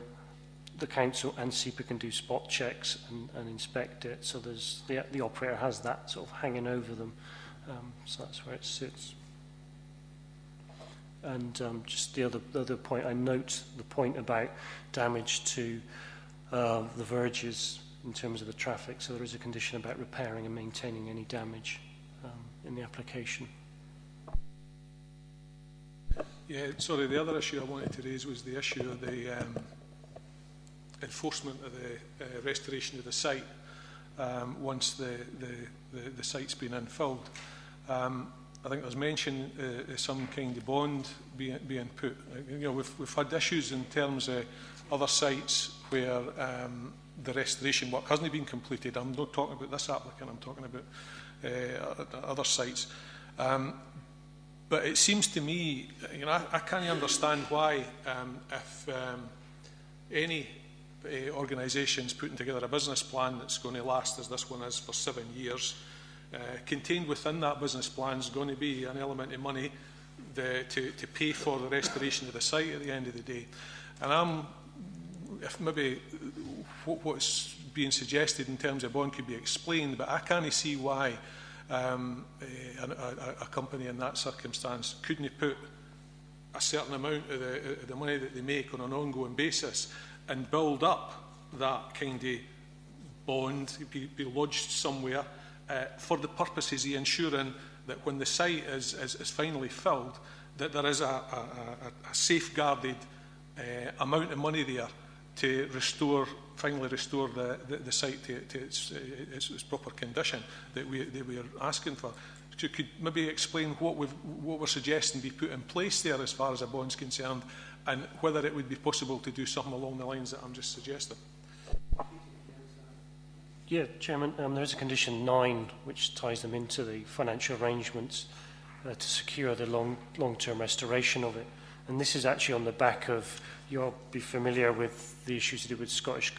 The council and SEPA can do spot checks and inspect it. So there's the operator has that sort of hanging over them. So that's where it sits. And just the other point, I note the point about damage to the verges in terms of the traffic. So there is a condition about repairing and maintaining any damage in the application. Yeah, sorry, the other issue I wanted to raise was the issue of the enforcement of the restoration of the site once the site's been infilled. I think there's mention some kind of bond being put. You know, we've had issues in terms of other sites where the restoration work hasn't been completed. I'm not talking about this applicant, I'm talking about other sites. But it seems to me, you know, I can't understand why if any organisation's putting together a business plan that's going to last, as this one is, for 7 years, contained within that business plan is going to be an element of money to pay for the restoration of the site at the end of the day. And if maybe what's being suggested in terms of bond could be explained, but I can't see why a company in that circumstance couldn't put a certain amount of the money that they make on an ongoing basis and build up that kind of bond, be lodged somewhere for the purposes of ensuring that when the site is finally filled, that there is a safeguarded amount of money there to finally restore the site to its proper condition that we are asking for. So you could maybe explain what we're suggesting be put in place there as far as a bond's concerned, and whether it would be possible to do something along the lines that I'm just suggesting. Yeah, Chairman, there's a condition 9 which ties them into the financial arrangements to secure the long-term restoration of it. And this is actually on the back of, you'll be familiar with the issues to do with Scottish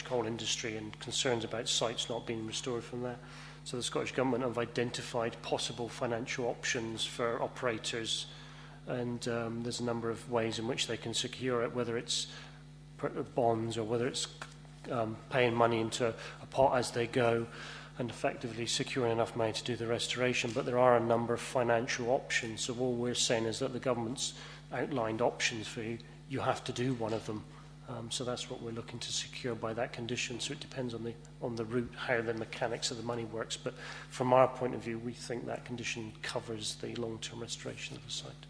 coal industry and concerns about sites not being restored from there. So the Scottish Government have identified possible financial options for operators, and there's a number of ways in which they can secure it, whether it's bonds or whether it's paying money into a pot as they go and effectively securing enough money to do the restoration. But there are a number of financial options. So all we're saying is that the government's outlined options for you. You have to do one of them. So that's what we're looking to secure by that condition. So it depends on the route, how the mechanics of the money works. But from our point of view, we think that condition covers the long-term restoration of the site.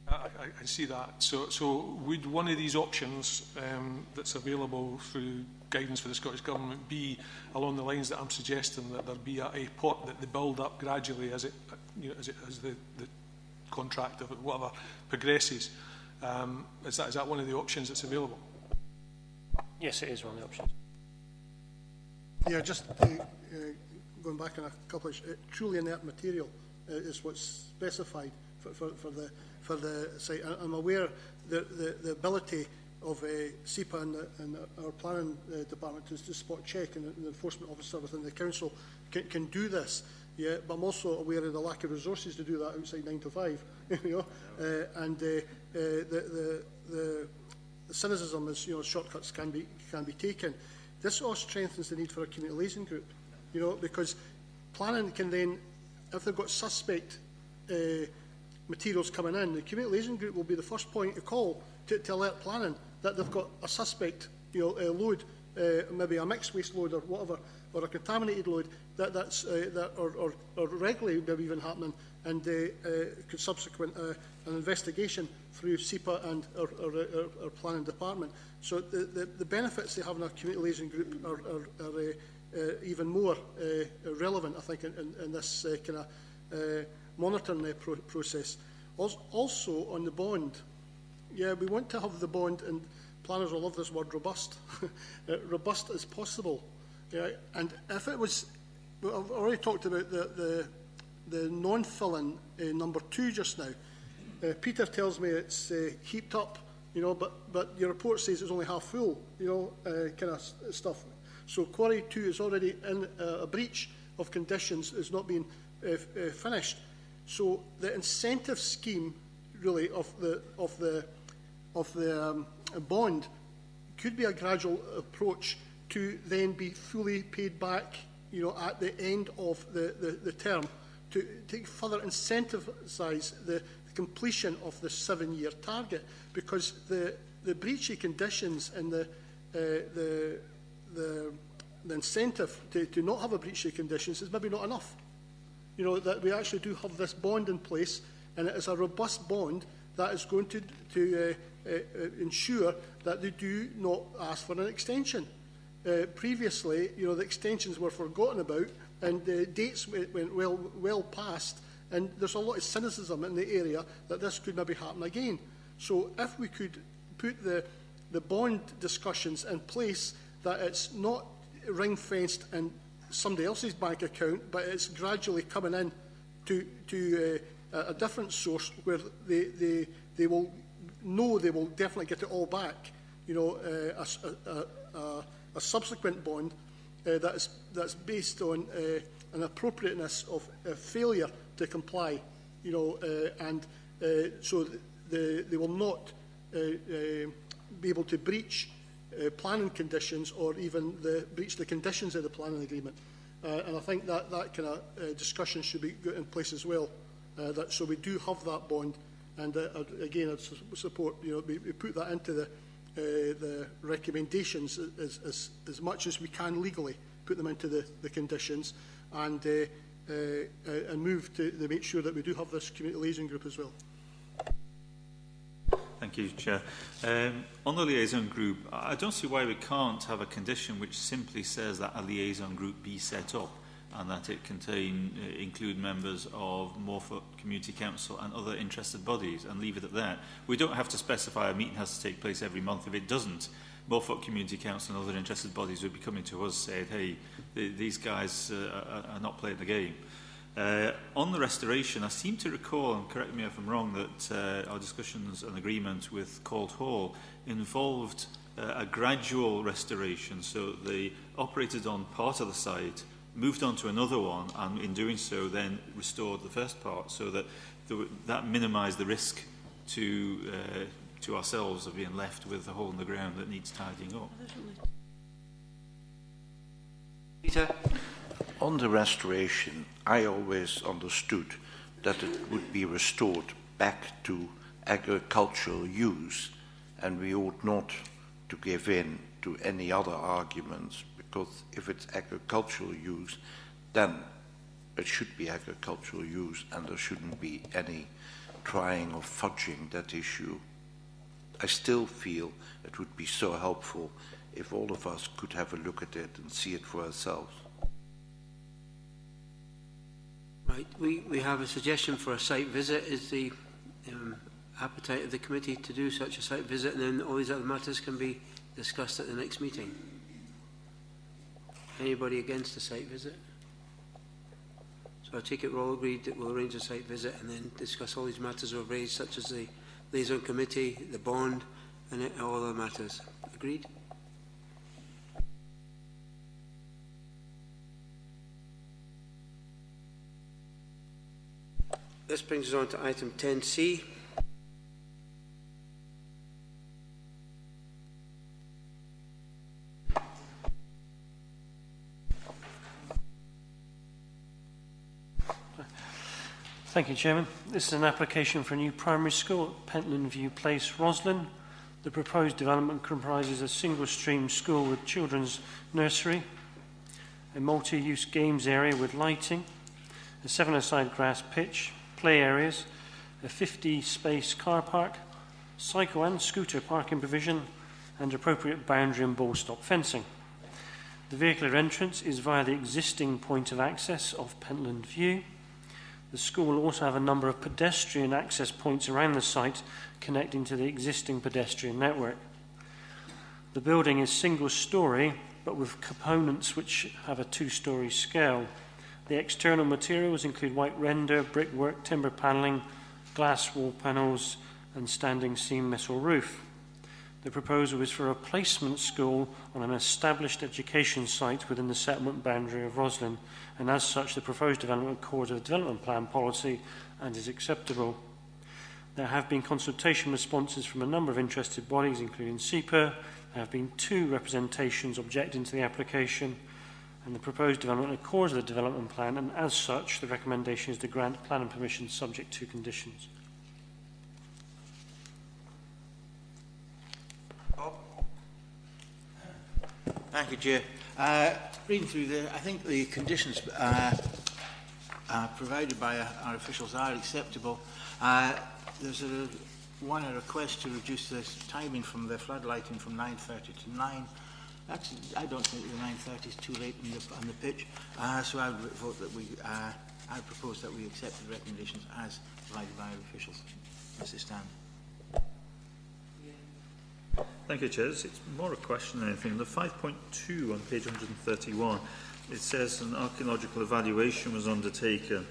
I see that. So would one of these options that's available through guidance for the Scottish Government be along the lines that I'm suggesting, that there be a pot that they build up gradually as the contract of whatever progresses? Is that one of the options that's available? Yes, it is one of the options. Yeah, just going back on a couple of truly inert material is what's specified for the site. I'm aware that the ability of SEPA and our planning department to spot check, and the enforcement officer within the council can do this. Yeah, but I'm also aware of the lack of resources to do that outside 9 to 5. You know, and the cynicism is, you know, shortcuts can be taken. This all strengthens the need for a community liaison group. You know, because planning can then, if they've got suspect materials coming in, the community liaison group will be the first point of call to alert planning that they've got a suspect, you know, load, maybe a mixed waste load or whatever, or a contaminated load or regularly maybe even happening, and could subsequent an investigation through SEPA and our planning department. So the benefits they have in our community liaison group are even more relevant, I think, in this kind of monitoring process. Also on the bond, yeah, we want to have the bond, and planners will love this word, robust, robust as possible. Yeah, and if it was, I've already talked about the non-filling number 2 just now. Peter tells me it's heaped up, you know, but your report says it's only half full, you know, kind of stuff. So quarry 2 is already in a breach of conditions, is not being finished. So the incentive scheme, really, of the bond could be a gradual approach to then be fully paid back, you know, at the end of the term, to further incentivise the completion of the 7-year target, because the breachy conditions and the incentive to not have a breachy conditions is maybe not enough. You know, that we actually do have this bond in place, and it is a robust bond that is going to ensure that they do not ask for an extension. Previously, you know, the extensions were forgotten about, and the dates went well past, and there's a lot of cynicism in the area that this could maybe happen again. So if we could put the bond discussions in place, that it's not ring-fenced in somebody else's bank account, but it's gradually coming in to a different source where they will know they will definitely get it all back. You know, a subsequent bond that's based on an appropriateness of failure to comply. You know, and so they will not be able to breach planning conditions, or even breach the conditions of the planning agreement. And I think that kind of discussion should be in place as well. So we do have that bond, and again, I'd support, you know, we put that into the recommendations as much as we can legally, put them into the conditions, and move to make sure that we do have this community liaison group as well. Thank you, Chair. On the liaison group, I don't see why we can't have a condition which simply says that a liaison group be set up, and that it include members of Morpeth Community Council and other interested bodies, and leave it at that. We don't have to specify a meeting has to take place every month. If it doesn't, Morpeth Community Council and other interested bodies would be coming to us saying, hey, these guys are not playing the game. On the restoration, I seem to recall, and correct me if I'm wrong, that our discussions and agreement with Cold Hall involved a gradual restoration. So they operated on part of the site, moved on to another one, and in doing so then restored the first part, so that that minimised the risk to ourselves of being left with a hole in the ground that needs tidying up. Peter? On the restoration, I always understood that it would be restored back to agricultural use, and we ought not to give in to any other arguments, because if it's agricultural use, then it should be agricultural use, and there shouldn't be any trying or fudging that issue. I still feel it would be so helpful if all of us could have a look at it and see it for ourselves. Right, we have a suggestion for a site visit. Is the appetite of the committee to do such a site visit, and then all these other matters can be discussed at the next meeting? Anybody against a site visit? So I take it we're all agreed that we'll arrange a site visit and then discuss all these matters we've raised, such as the liaison committee, the bond, and all other matters. Agreed? This brings us on to item 10C. Thank you, Chairman. This is an application for a new primary school at Pentland View Place, Roslin. The proposed development comprises a single-stream school with children's nursery, a multi-use games area with lighting, a 7-a-side grass pitch, play areas, a 50-space car park, cycle and scooter parking provision, and appropriate boundary and ball stop fencing. The vehicular entrance is via the existing point of access of Pentland View. The school will also have a number of pedestrian access points around the site connecting to the existing pedestrian network. The building is single-storey, but with components which have a 2-storey scale. The external materials include white render, brickwork, timber panelling, glass wall panels, and standing seam metal roof. The proposal is for a placement school on an established education site within the settlement boundary of Roslin, and as such the proposed development accords with the development plan policy and is acceptable. There have been consultation responses from a number of interested bodies, including SEPA. There have been 2 representations objecting to the application, and the proposed development accords with the development plan, and as such the recommendation is to grant plan and permission subject to conditions. Thank you, Chair. Reading through there, I think the conditions provided by our officials are acceptable. There's a request to reduce the timing from the floodlighting from 9:30 to 9. I don't think the 9:30 is too late on the pitch, so I would vote that I propose that we accept the recommendations as provided by our officials as they stand. Thank you, Chair. It's more a question than anything. The 5.2 on page 131, it says an archaeological evaluation was undertaken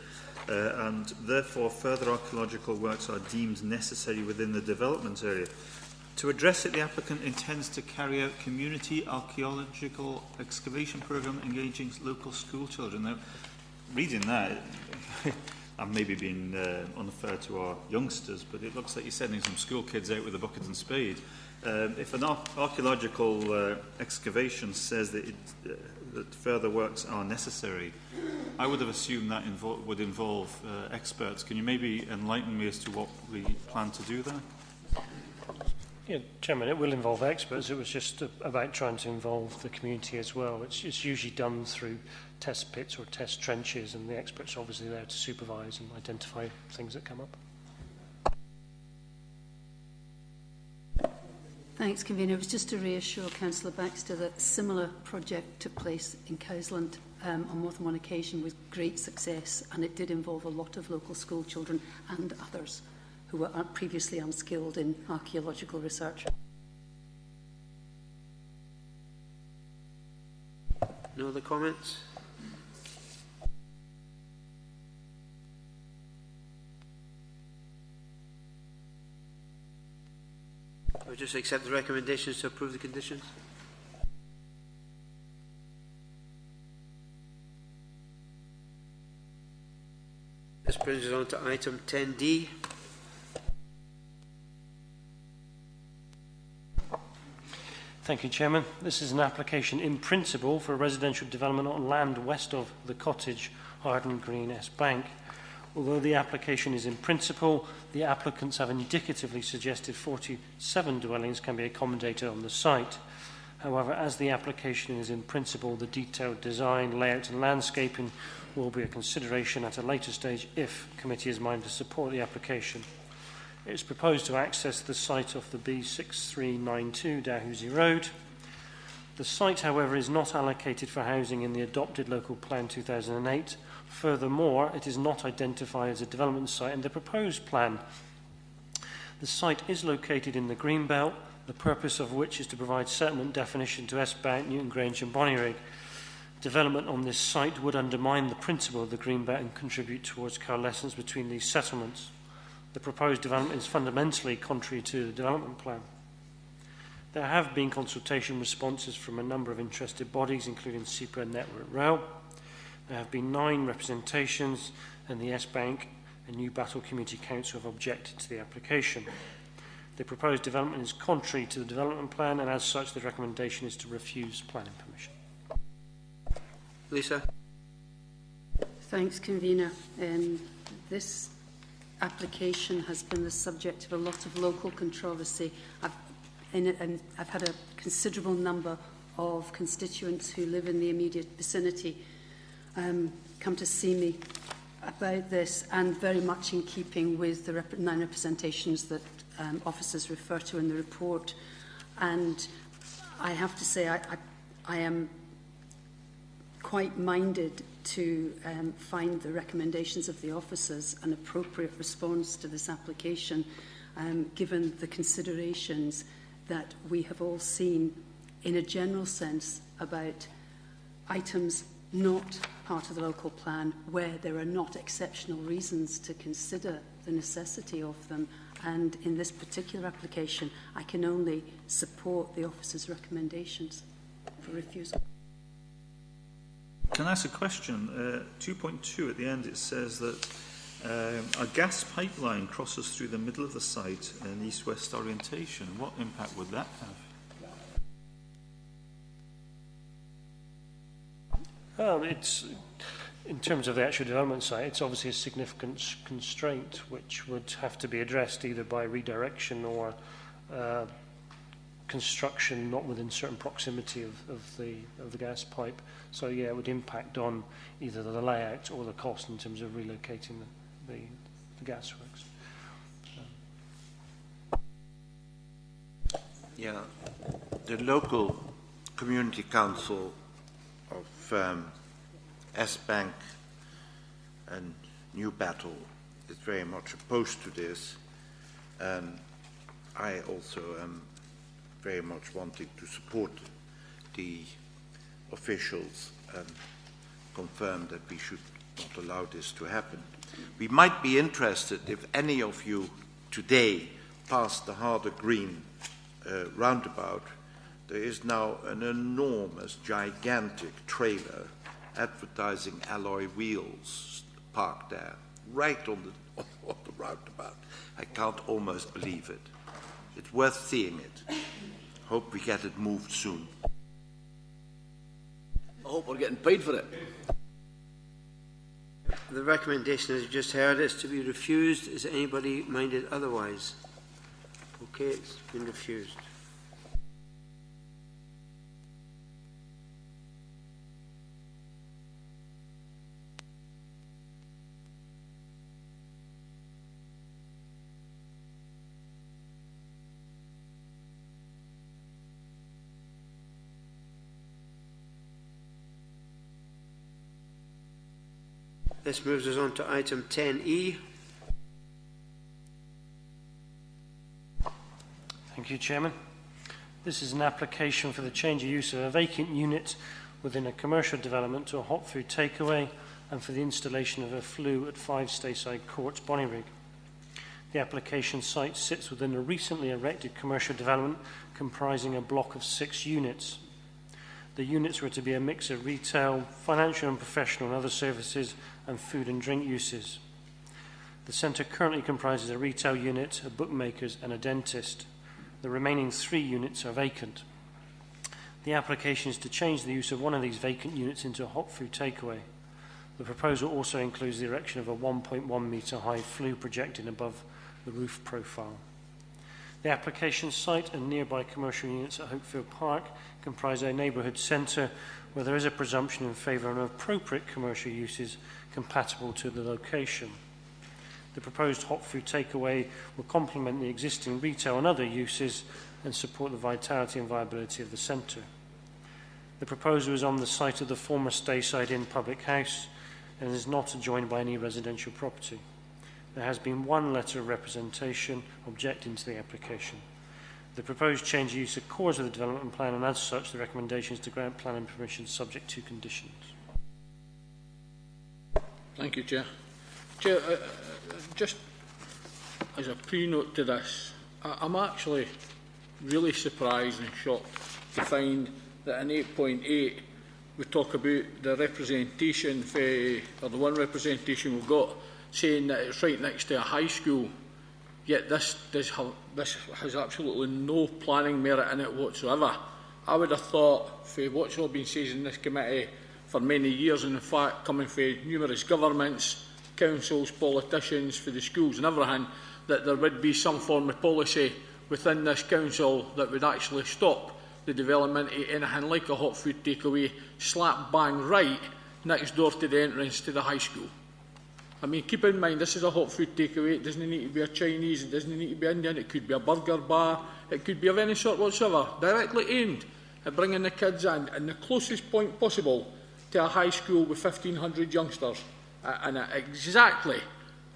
and therefore further archaeological works are deemed necessary within the development area. To address it, the applicant intends to carry out community archaeological excavation programme engaging local school children. Now, reading that, I'm maybe being unfair to our youngsters, but it looks like you're sending some school kids out with a bucket and spade. If an archaeological excavation says that, that further works are necessary, I would have assumed that would involve experts. Can you maybe enlighten me as to what we plan to do there? Yeah, Chairman, it will involve experts. It was just about trying to involve the community as well. It's usually done through test pits or test trenches, and the experts are obviously there to supervise and identify things that come up. Thanks, Convener. It was just to reassure Councillor Baxter that a similar project took place in Cowsland on more than one occasion with great success, and it did involve a lot of local school children and others who were previously unskilled in archaeological research. No other comments? just accept the recommendations to approve the conditions. This brings us on to item 10D. Thank you, Chairman. This is an application in principle for a residential development on land west of the cottage, Harden Green S Bank. Although the application is in principle, the applicants have indicatively suggested 47 dwellings can be accommodated on the site. However, as the application is in principle, the detailed design, layout and landscaping will be a consideration at a later stage if committee is minded to support the application. It is proposed to access the site off the B6392 Dalhousie Road. The site, however, is not allocated for housing in the adopted local plan 2008. Furthermore, it is not identified as a development site in the proposed plan. The site is located in the Greenbelt, the purpose of which is to provide settlement definition to S-Bank, Newton Grange and Bonnyrigg. Development on this site would undermine the principle of the Greenbelt and contribute towards coalescence between these settlements. The proposed development is fundamentally contrary to the development plan. There have been consultation responses from a number of interested bodies, including SEPA and Network Rail. There have been 9 representations, and the S-Bank and New Battle Community Council have objected to the application. The proposed development is contrary to the development plan, and as such, the recommendation is to refuse planning permission. Lisa? Thanks, Convener. This application has been the subject of a lot of local controversy. I've had a considerable number of constituents who live in the immediate vicinity come to see me about this, and very much in keeping with the 9 representations that officers refer to in the report. And I have to say I am quite minded to find the recommendations of the officers an appropriate response to this application, given the considerations that we have all seen in a general sense about items not part of the local plan where there are not exceptional reasons to consider the necessity of them. And in this particular application, I can only support the officers' recommendations for refusal. Can I ask a question? 2.2 at the end, it says that a gas pipeline crosses through the middle of the site in an east-west orientation. What impact would that have? It's, in terms of the actual development site, it's obviously a significant constraint which would have to be addressed either by redirection or construction not within certain proximity of the gas pipe. So yeah, it would impact on either the layout or the cost in terms of relocating the gas works. Yeah, the local community council of S-Bank and New Battle is very much opposed to this. I also am very much wanting to support the officials and confirm that we should not allow this to happen. We might be interested if any of you today passed the Harder Green roundabout. There is now an enormous, gigantic trailer advertising alloy wheels parked there, right on the roundabout. I can't almost believe it. It's worth seeing it. Hope we get it moved soon. I hope we're getting paid for it. The recommendation, as you just heard, is to be refused. Is anybody minded otherwise? Okay, it's been refused. This moves us on to item 10E. Thank you, Chairman. This is an application for the change of use of a vacant unit within a commercial development to a hot food takeaway and for the installation of a flue at 5 Stayside Courts, Bonnyrigg. The application site sits within a recently erected commercial development comprising a block of 6 units. The units were to be a mix of retail, financial and professional and other services, and food and drink uses. The centre currently comprises a retail unit, a bookmaker's and a dentist. The remaining 3 units are vacant. The application is to change the use of one of these vacant units into a hot food takeaway. The proposal also includes the erection of a 1.1 metre high flue projecting above the roof profile. The application site and nearby commercial units at Hopefield Park comprise a neighbourhood centre where there is a presumption in favour of appropriate commercial uses compatible to the location. The proposed hot food takeaway will complement the existing retail and other uses and support the vitality and viability of the centre. The proposal is on the site of the former Stayside Inn public house and is not adjoined by any residential property. There has been 1 letter of representation objecting to the application. The proposed change of use accords with the development plan, and as such the recommendation is to grant planning permission subject to conditions. Thank you, Chair. Chair, just as a pre-note to this, I'm actually really surprised and shocked to find that in 8.8 we talk about the representation, or the one representation we've got, saying that it's right next to a high school, yet this has absolutely no planning merit in it whatsoever. I would have thought, for what's all been said in this committee for many years, and in fact coming from numerous governments, councils, politicians, for the schools and everything, that there would be some form of policy within this council that would actually stop the development of anything like a hot food takeaway slap bang right next door to the entrance to the high school. I mean, keep in mind, this is a hot food takeaway. It doesn't need to be a Chinese, it doesn't need to be Indian, it could be a burger bar, it could be of any sort whatsoever, directly aimed at bringing the kids in the closest point possible to a high school with 1,500 youngsters. And exactly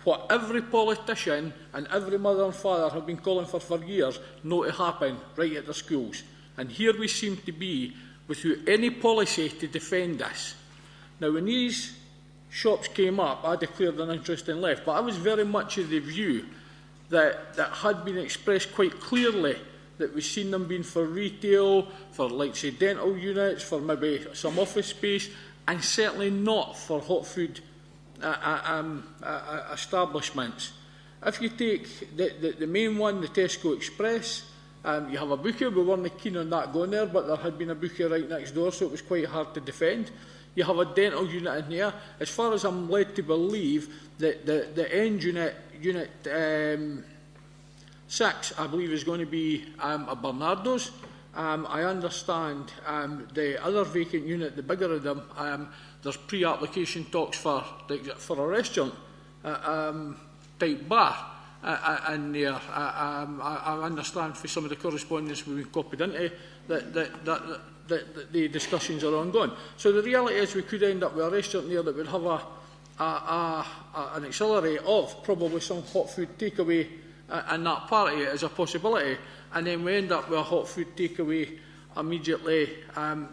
what every politician and every mother and father have been calling for years know to happen right at the schools. And here we seem to be without any policy to defend this. Now, when these shops came up, I declared an interest and left, but I was very much of the view that had been expressed quite clearly that we've seen them being for retail, for, like, say, dental units, for maybe some office space, and certainly not for hot food establishments. If you take the main one, the Tesco Express, you have a bookie. We weren't keen on that going there, but there had been a bookie right next door, so it was quite hard to defend. You have a dental unit in there. As far as I'm led to believe, that the end unit 6, I believe, is going to be a Bernardo's. I understand the other vacant unit, the bigger of them, there's pre-application talks for a restaurant type bar in there. I understand from some of the correspondence we've been copied into that the discussions are ongoing. So the reality is we could end up with a restaurant there that would have an auxiliary of probably some hot food takeaway and that part of it as a possibility, and then we end up with a hot food takeaway immediately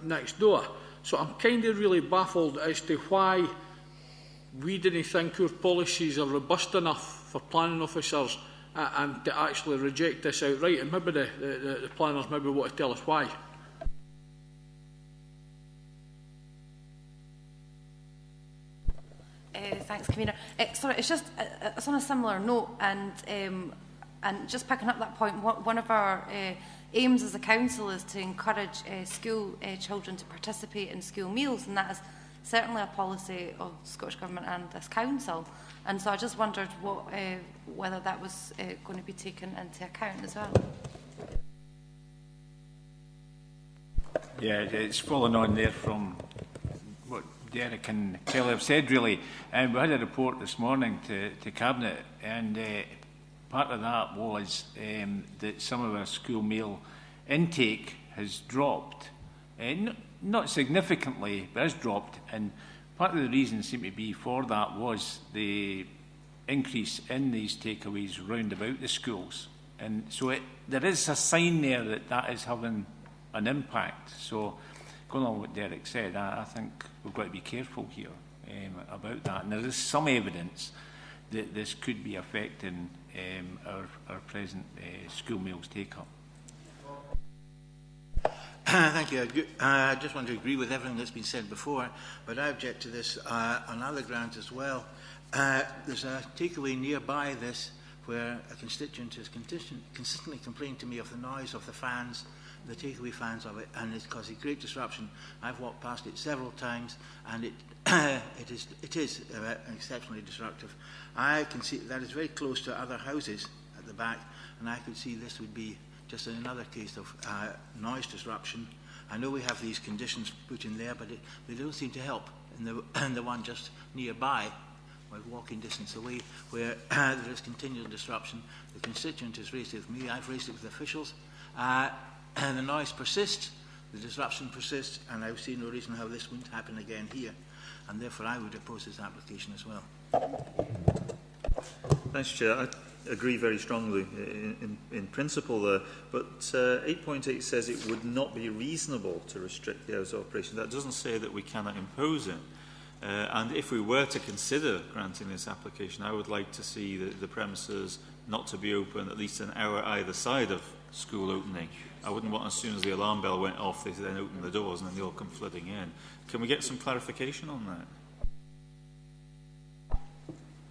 next door. So I'm kind of really baffled as to why we didn't think our policies are robust enough for planning officers and to actually reject this outright, and maybe the planners maybe want to tell us why. Thanks, Convener. Sorry, it's just it's on a similar note, and just picking up that point, one of our aims as a council is to encourage school children to participate in school meals, and that is certainly a policy of the Scottish Government and this council. And so I just wondered whether that was going to be taken into account as well. Yeah, it's following on there from what Derek and Kelly have said, really. And we had a report this morning to Cabinet, and part of that was that some of our school meal intake has dropped. Not significantly, but has dropped. And part of the reason seemed to be for that was the increase in these takeaways round about the schools. And so there is a sign there that is having an impact. So going on what Derek said, I think we've got to be careful here about that. And there is some evidence that this could be affecting our present school meals take-up. Thank you. I just want to agree with everything that's been said before, but I object to this on other grounds as well. There's a takeaway nearby this where a constituent has consistently complained to me of the noise of the fans, the takeaway fans of it, and it's causing great disruption. I've walked past it several times, and it is exceptionally disruptive. I can see that is very close to other houses at the back, and I could see this would be just another case of noise disruption. I know we have these conditions put in there, but they don't seem to help. And the one just nearby, well, walking distance away, where there is continual disruption. The constituent has raised it with me, I've raised it with officials, and the noise persists, the disruption persists, and I see no reason how this wouldn't happen again here. And therefore I would oppose this application as well. Thanks, Chair. I agree very strongly in principle there, but 8.8 says it would not be reasonable to restrict the hours of operation. That doesn't say that we cannot impose it. And if we were to consider granting this application, I would like to see the premises not to be open at least an hour either side of school opening. I wouldn't want as soon as the alarm bell went off, they then open the doors and then they all come flooding in. Can we get some clarification on that?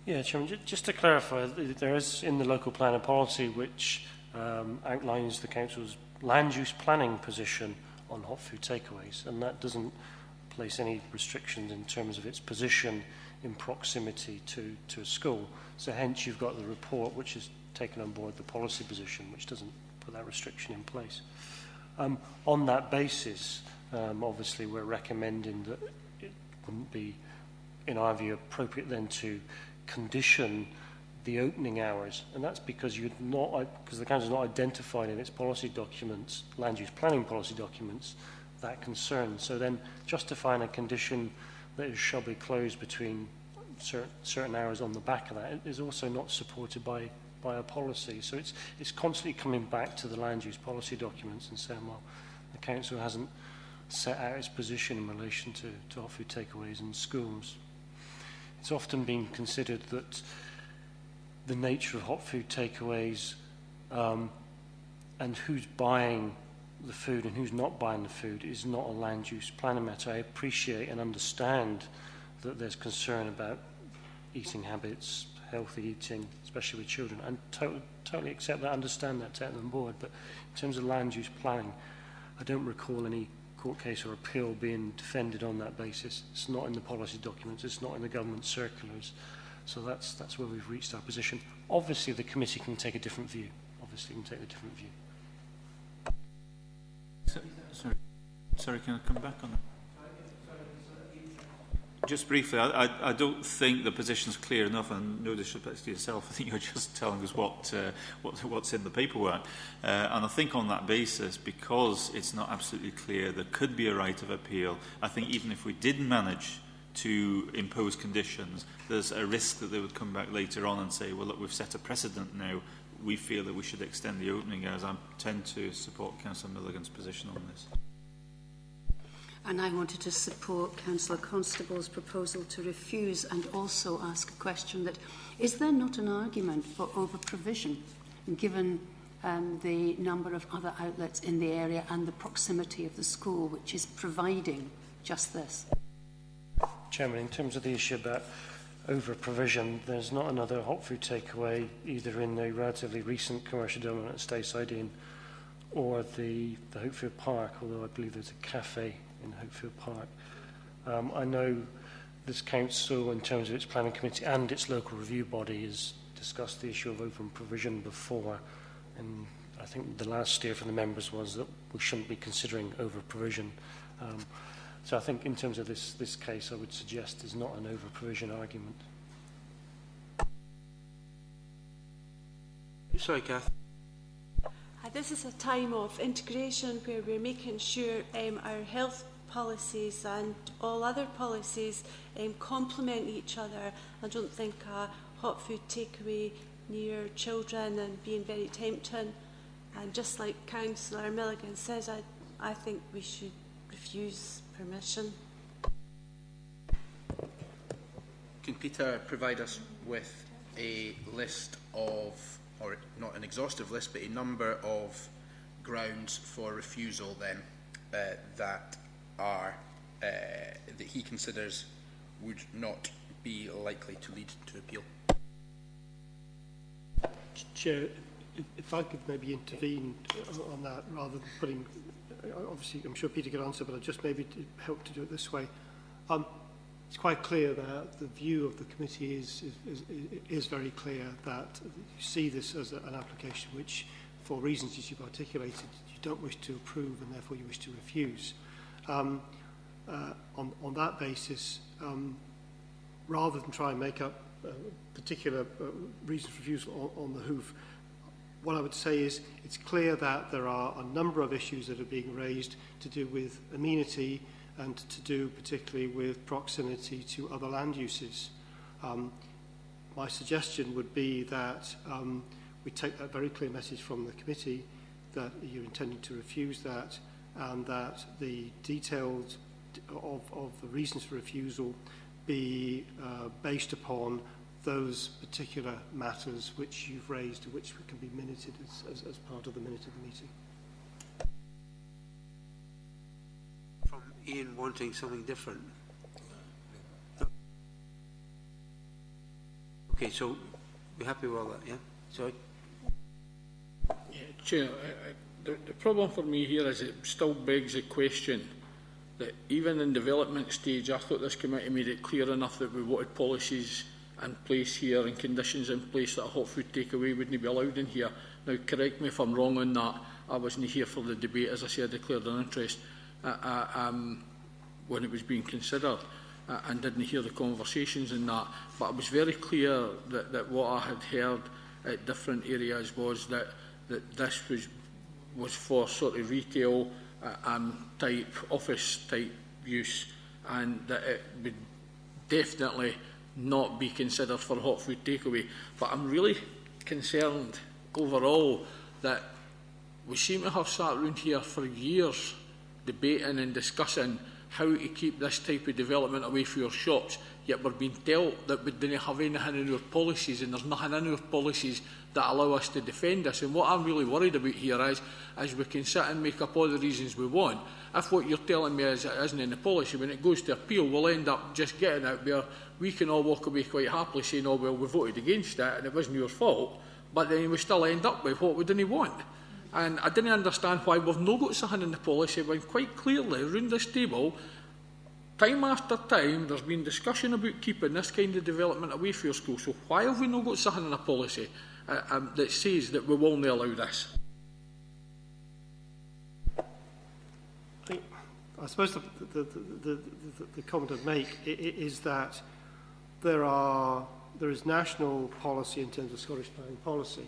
Yeah, Chairman, just to clarify, there is in the local plan a policy which outlines the Council's land use planning position on hot food takeaways, and that doesn't place any restrictions in terms of its position in proximity to a school. So hence you've got the report which has taken on board the policy position, which doesn't put that restriction in place. On that basis, obviously we're recommending that it wouldn't be, in our view, appropriate then to condition the opening hours, and that's because the Council's not identified in its policy documents, land use planning policy documents, that concern. So then justifying a condition that it shall be closed between certain hours on the back of that is also not supported by a policy. So it's constantly coming back to the land use policy documents and saying, well, the Council hasn't set out its position in relation to hot food takeaways in schools. It's often been considered that the nature of hot food takeaways and who's buying the food and who's not buying the food is not a land use planning matter. I appreciate and understand that there's concern about eating habits, healthy eating, especially with children, and totally accept that, understand that, take them on board. But in terms of land use planning, I don't recall any court case or appeal being defended on that basis. It's not in the policy documents, it's not in the government circulars. So that's where we've reached our position. Obviously the committee can take a different view. Sorry, can I come back on that? Just briefly, I don't think the position's clear enough, and no disrespect to yourself. I think you're just telling us what's in the paperwork. And I think on that basis, because it's not absolutely clear, there could be a right of appeal. I think even if we did manage to impose conditions, there's a risk that they would come back later on and say, well, look, we've set a precedent now. We feel that we should extend the opening hours. I tend to support Councillor Milligan's position on this. And I wanted to support Councillor Constable's proposal to refuse and also ask a question that, is there not an argument for over-provision, given the number of other outlets in the area and the proximity of the school, which is providing just this? Chairman, in terms of the issue about over-provision, there's not another hot food takeaway either in the relatively recent commercial development at Stayside Inn or the Hopefield Park, although I believe there's a cafe in Hopefield Park. I know this council, in terms of its planning committee and its local review body, has discussed the issue of open provision before, and I think the last steer from the members was that we shouldn't be considering over provision. So I think in terms of this case, I would suggest there's not an over provision argument. Sorry, Kath. This is a time of integration where we're making sure our health policies and all other policies complement each other. I don't think a hot food takeaway near children and being very tempting, and just like Councillor Milligan says, I think we should refuse permission. Can Peter provide us with a list of, or not an exhaustive list, but a number of grounds for refusal then that are that he considers would not be likely to lead to appeal. Chair, if I could maybe intervene on that rather than putting, obviously I'm sure Peter could answer, but I'd just maybe help to do it this way. It's quite clear that the view of the committee is very clear that you see this as an application which, for reasons that you've articulated, you don't wish to approve and therefore you wish to refuse. On that basis, rather than try and make up particular reasons for refusal on the hoof, what I would say is it's clear that there are a number of issues that are being raised to do with amenity and to do particularly with proximity to other land uses. My suggestion would be that we take that very clear message from the committee that you're intending to refuse that, and that the details of the reasons for refusal be based upon those particular matters which you've raised, which can be minuted as part of the minute of the meeting. From Ian wanting something different. Okay, so we're happy with all that, yeah? Sorry? Yeah, Chair, the problem for me here is it still begs the question that even in development stage, I thought this committee made it clear enough that we wanted policies in place here and conditions in place that a hot food takeaway wouldn't be allowed in here. Now, correct me if I'm wrong on that. I wasn't here for the debate. As I said, I declared an interest when it was being considered and didn't hear the conversations in that. But it was very clear that what I had heard at different areas was that this was for sort of retail type, office type use, and that it would definitely not be considered for hot food takeaway. But I'm really concerned overall that we seem to have sat around here for years debating and discussing how to keep this type of development away from our shops, yet we're being dealt that we didn't have anything in our policies, and there's nothing in our policies that allow us to defend us. And what I'm really worried about here is we can sit and make up all the reasons we want. If what you're telling me is it isn't in the policy, when it goes to appeal, we'll end up just getting out where we can all walk away quite happily saying, oh, well, we voted against it and it wasn't your fault, but then we still end up with what we didn't want. And I didn't understand why we've not got something in the policy when quite clearly around this table, time after time, there's been discussion about keeping this kind of development away from your school. So why have we not got something in a policy that says that we will not allow this? I suppose the comment I'd make is that there is national policy in terms of Scottish planning policy,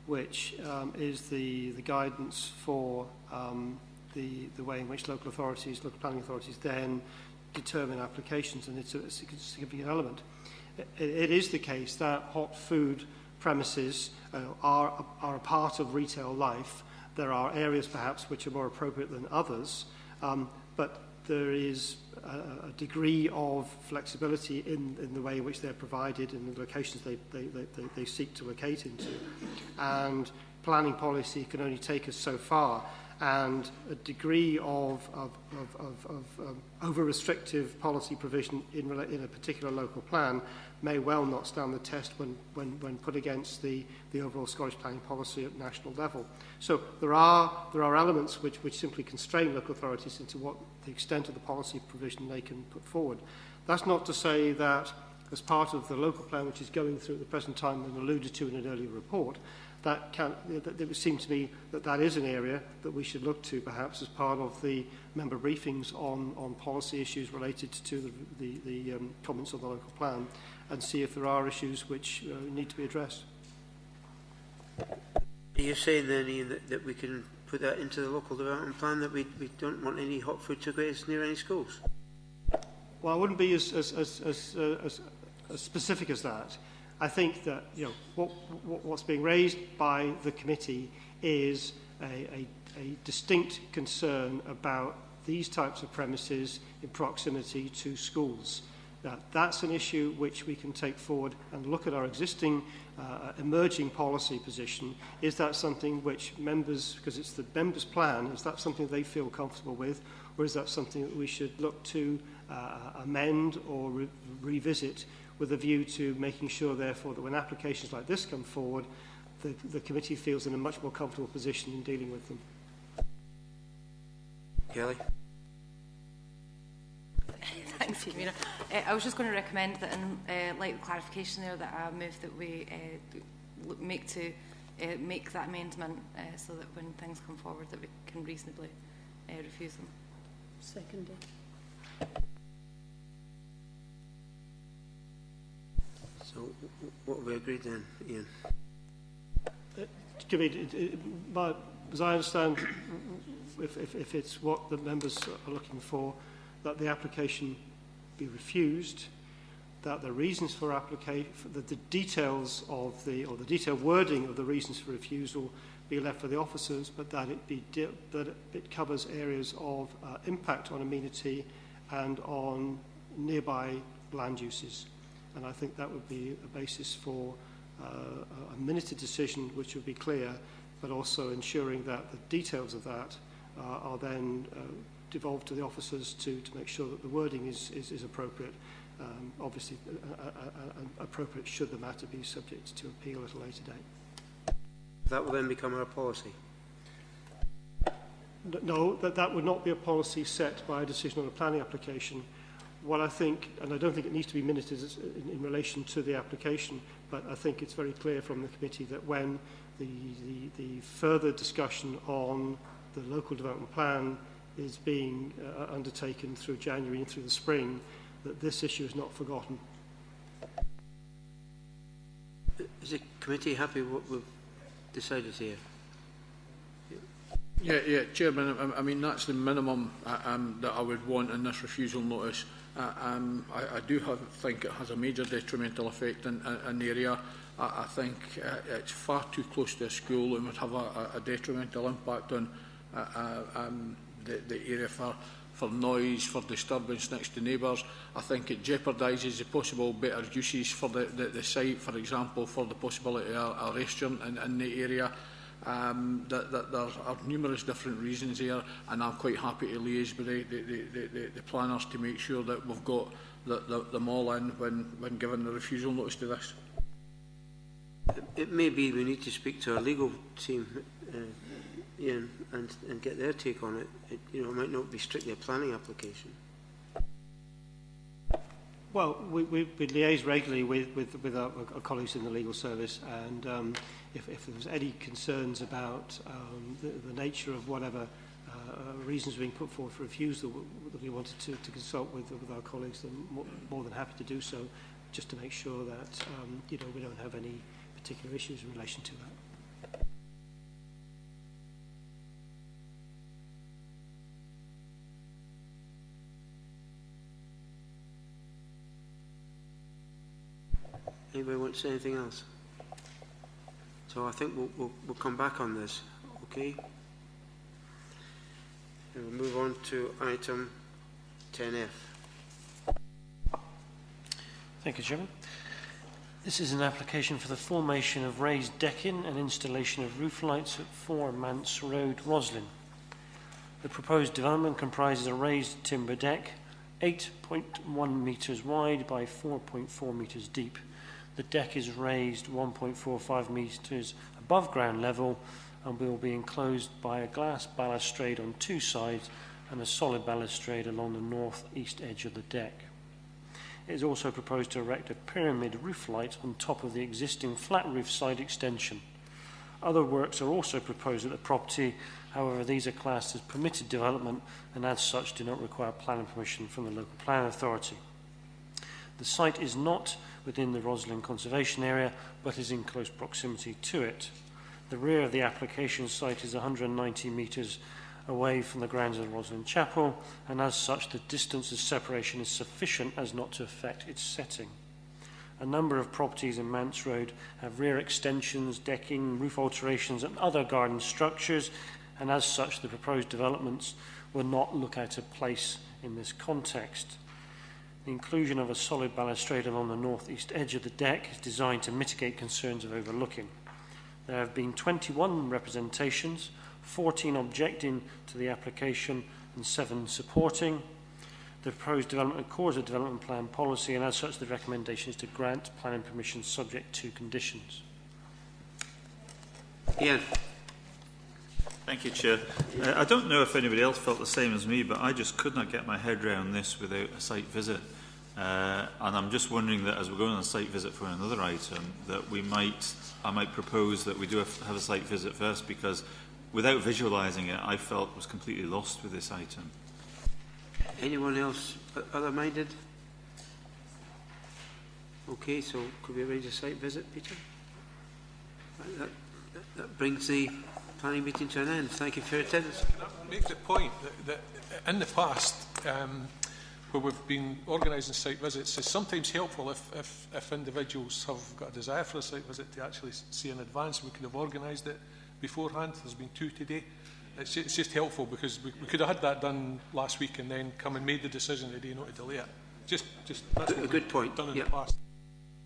which is the guidance for the way in which local planning authorities then determine applications, and it's a significant element. It is the case that hot food premises are a part of retail life. There are areas perhaps which are more appropriate than others, but there is a degree of flexibility in the way in which they're provided and the locations they seek to locate into. And planning policy can only take us so far, and a degree of over-restrictive policy provision in a particular local plan may well not stand the test when put against the overall Scottish planning policy at national level. So there are elements which simply constrain local authorities into what the extent of the policy provision they can put forward. That's not to say that as part of the local plan which is going through at the present time and alluded to in an earlier report, that it would seem to me that is an area that we should look to perhaps as part of the member briefings on policy issues related to the comments on the local plan, and see if there are issues which need to be addressed. Are you saying then, Ian, that we can put that into the local development plan, that we don't want any hot food takeaways near any schools? Well, I wouldn't be as specific as that. I think that what's being raised by the committee is a distinct concern about these types of premises in proximity to schools. That's an issue which we can take forward and look at our existing emerging policy position. Is that something which members, because it's the members' plan, is that something they feel comfortable with, or is that something that we should look to amend or revisit with a view to making sure, therefore, that when applications like this come forward, the committee feels in a much more comfortable position in dealing with them? Kelly? Thanks, Convener. I was just going to recommend that in light of the clarification there, that I move that we make that amendment so that when things come forward that we can reasonably refuse them. Seconded. So what have we agreed then, Ian? But as I understand, if it's what the members are looking for, that the application be refused, that the reasons for application, that the details of the detailed wording of the reasons for refusal be left for the officers, but that it covers areas of impact on amenity and on nearby land uses. And I think that would be a basis for a minuted decision which would be clear, but also ensuring that the details of that are then devolved to the officers to make sure that the wording is appropriate. Obviously, appropriate should the matter be subject to appeal at a later date. That will then become our policy? No, that would not be a policy set by a decision on a planning application. What I think, and I don't think it needs to be minuted in relation to the application, but I think it's very clear from the committee that when the further discussion on the local development plan is being undertaken through January and through the spring, that this issue is not forgotten. Is the committee happy with what we've decided here? Yeah, Chairman, I mean, that's the minimum that I would want in this refusal notice. I do think it has a major detrimental effect in the area. I think it's far too close to a school and would have a detrimental impact on the area for noise, for disturbance next to neighbours. I think it jeopardises the possible better uses for the site, for example, for the possibility of a restaurant in the area. That there are numerous different reasons here, and I'm quite happy to liaise with the planners to make sure that we've got them all in when given the refusal notice to this. It may be we need to speak to our legal team, Ian, and get their take on it. It might not be strictly a planning application. Well, we liaise regularly with our colleagues in the legal service, and if there was any concerns about the nature of whatever reasons being put forward for refusal that we wanted to consult with our colleagues, then more than happy to do so, just to make sure that we don't have any particular issues in relation to that. Anybody want to say anything else? So I think we'll come back on this, okay? And we'll move on to item 10F. Thank you, Chairman. This is an application for the formation of raised decking and installation of roof lights at 4 Mance Road, Roslin. The proposed development comprises a raised timber deck, 8.1 metres wide by 4.4 metres deep. The deck is raised 1.45 metres above ground level and will be enclosed by a glass balustrade on 2 sides and a solid balustrade along the north-east edge of the deck. It is also proposed to erect a pyramid roof light on top of the existing flat roof side extension. Other works are also proposed at the property, however these are classed as permitted development and as such do not require planning permission from the local planning authority. The site is not within the Roslin Conservation Area, but is in close proximity to it. The rear of the application site is 190 metres away from the grounds of the Roslin Chapel, and as such the distance of separation is sufficient as not to affect its setting. A number of properties in Mance Road have rear extensions, decking, roof alterations and other garden structures, and as such the proposed developments will not look out of place in this context. The inclusion of a solid balustrade along the north-east edge of the deck is designed to mitigate concerns of overlooking. There have been 21 representations, 14 objecting to the application and 7 supporting. The proposed development accords a development plan policy, and as such the recommendation is to grant planning permission subject to conditions. Ian. Thank you, Chair. I don't know if anybody else felt the same as me, but I just could not get my head around this without a site visit. And I'm just wondering that as we're going on a site visit for another item, that I might propose that we do have a site visit first, because without visualising it, I felt was completely lost with this item. Anyone else other-minded? Okay, so could we arrange a site visit, Peter? Right, that brings the planning meeting to an end. Thank you for your attendance. Can I make the point that in the past, where we've been organising site visits, it's sometimes helpful if individuals have got a desire for a site visit to actually see in advance. We could have organised it beforehand. There's been 2 today. It's just helpful, because we could have had that done last week and then come and made the decision today not to delay it. Just that's a good point. Done in the past.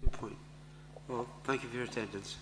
Good point. Well, thank you for your attendance.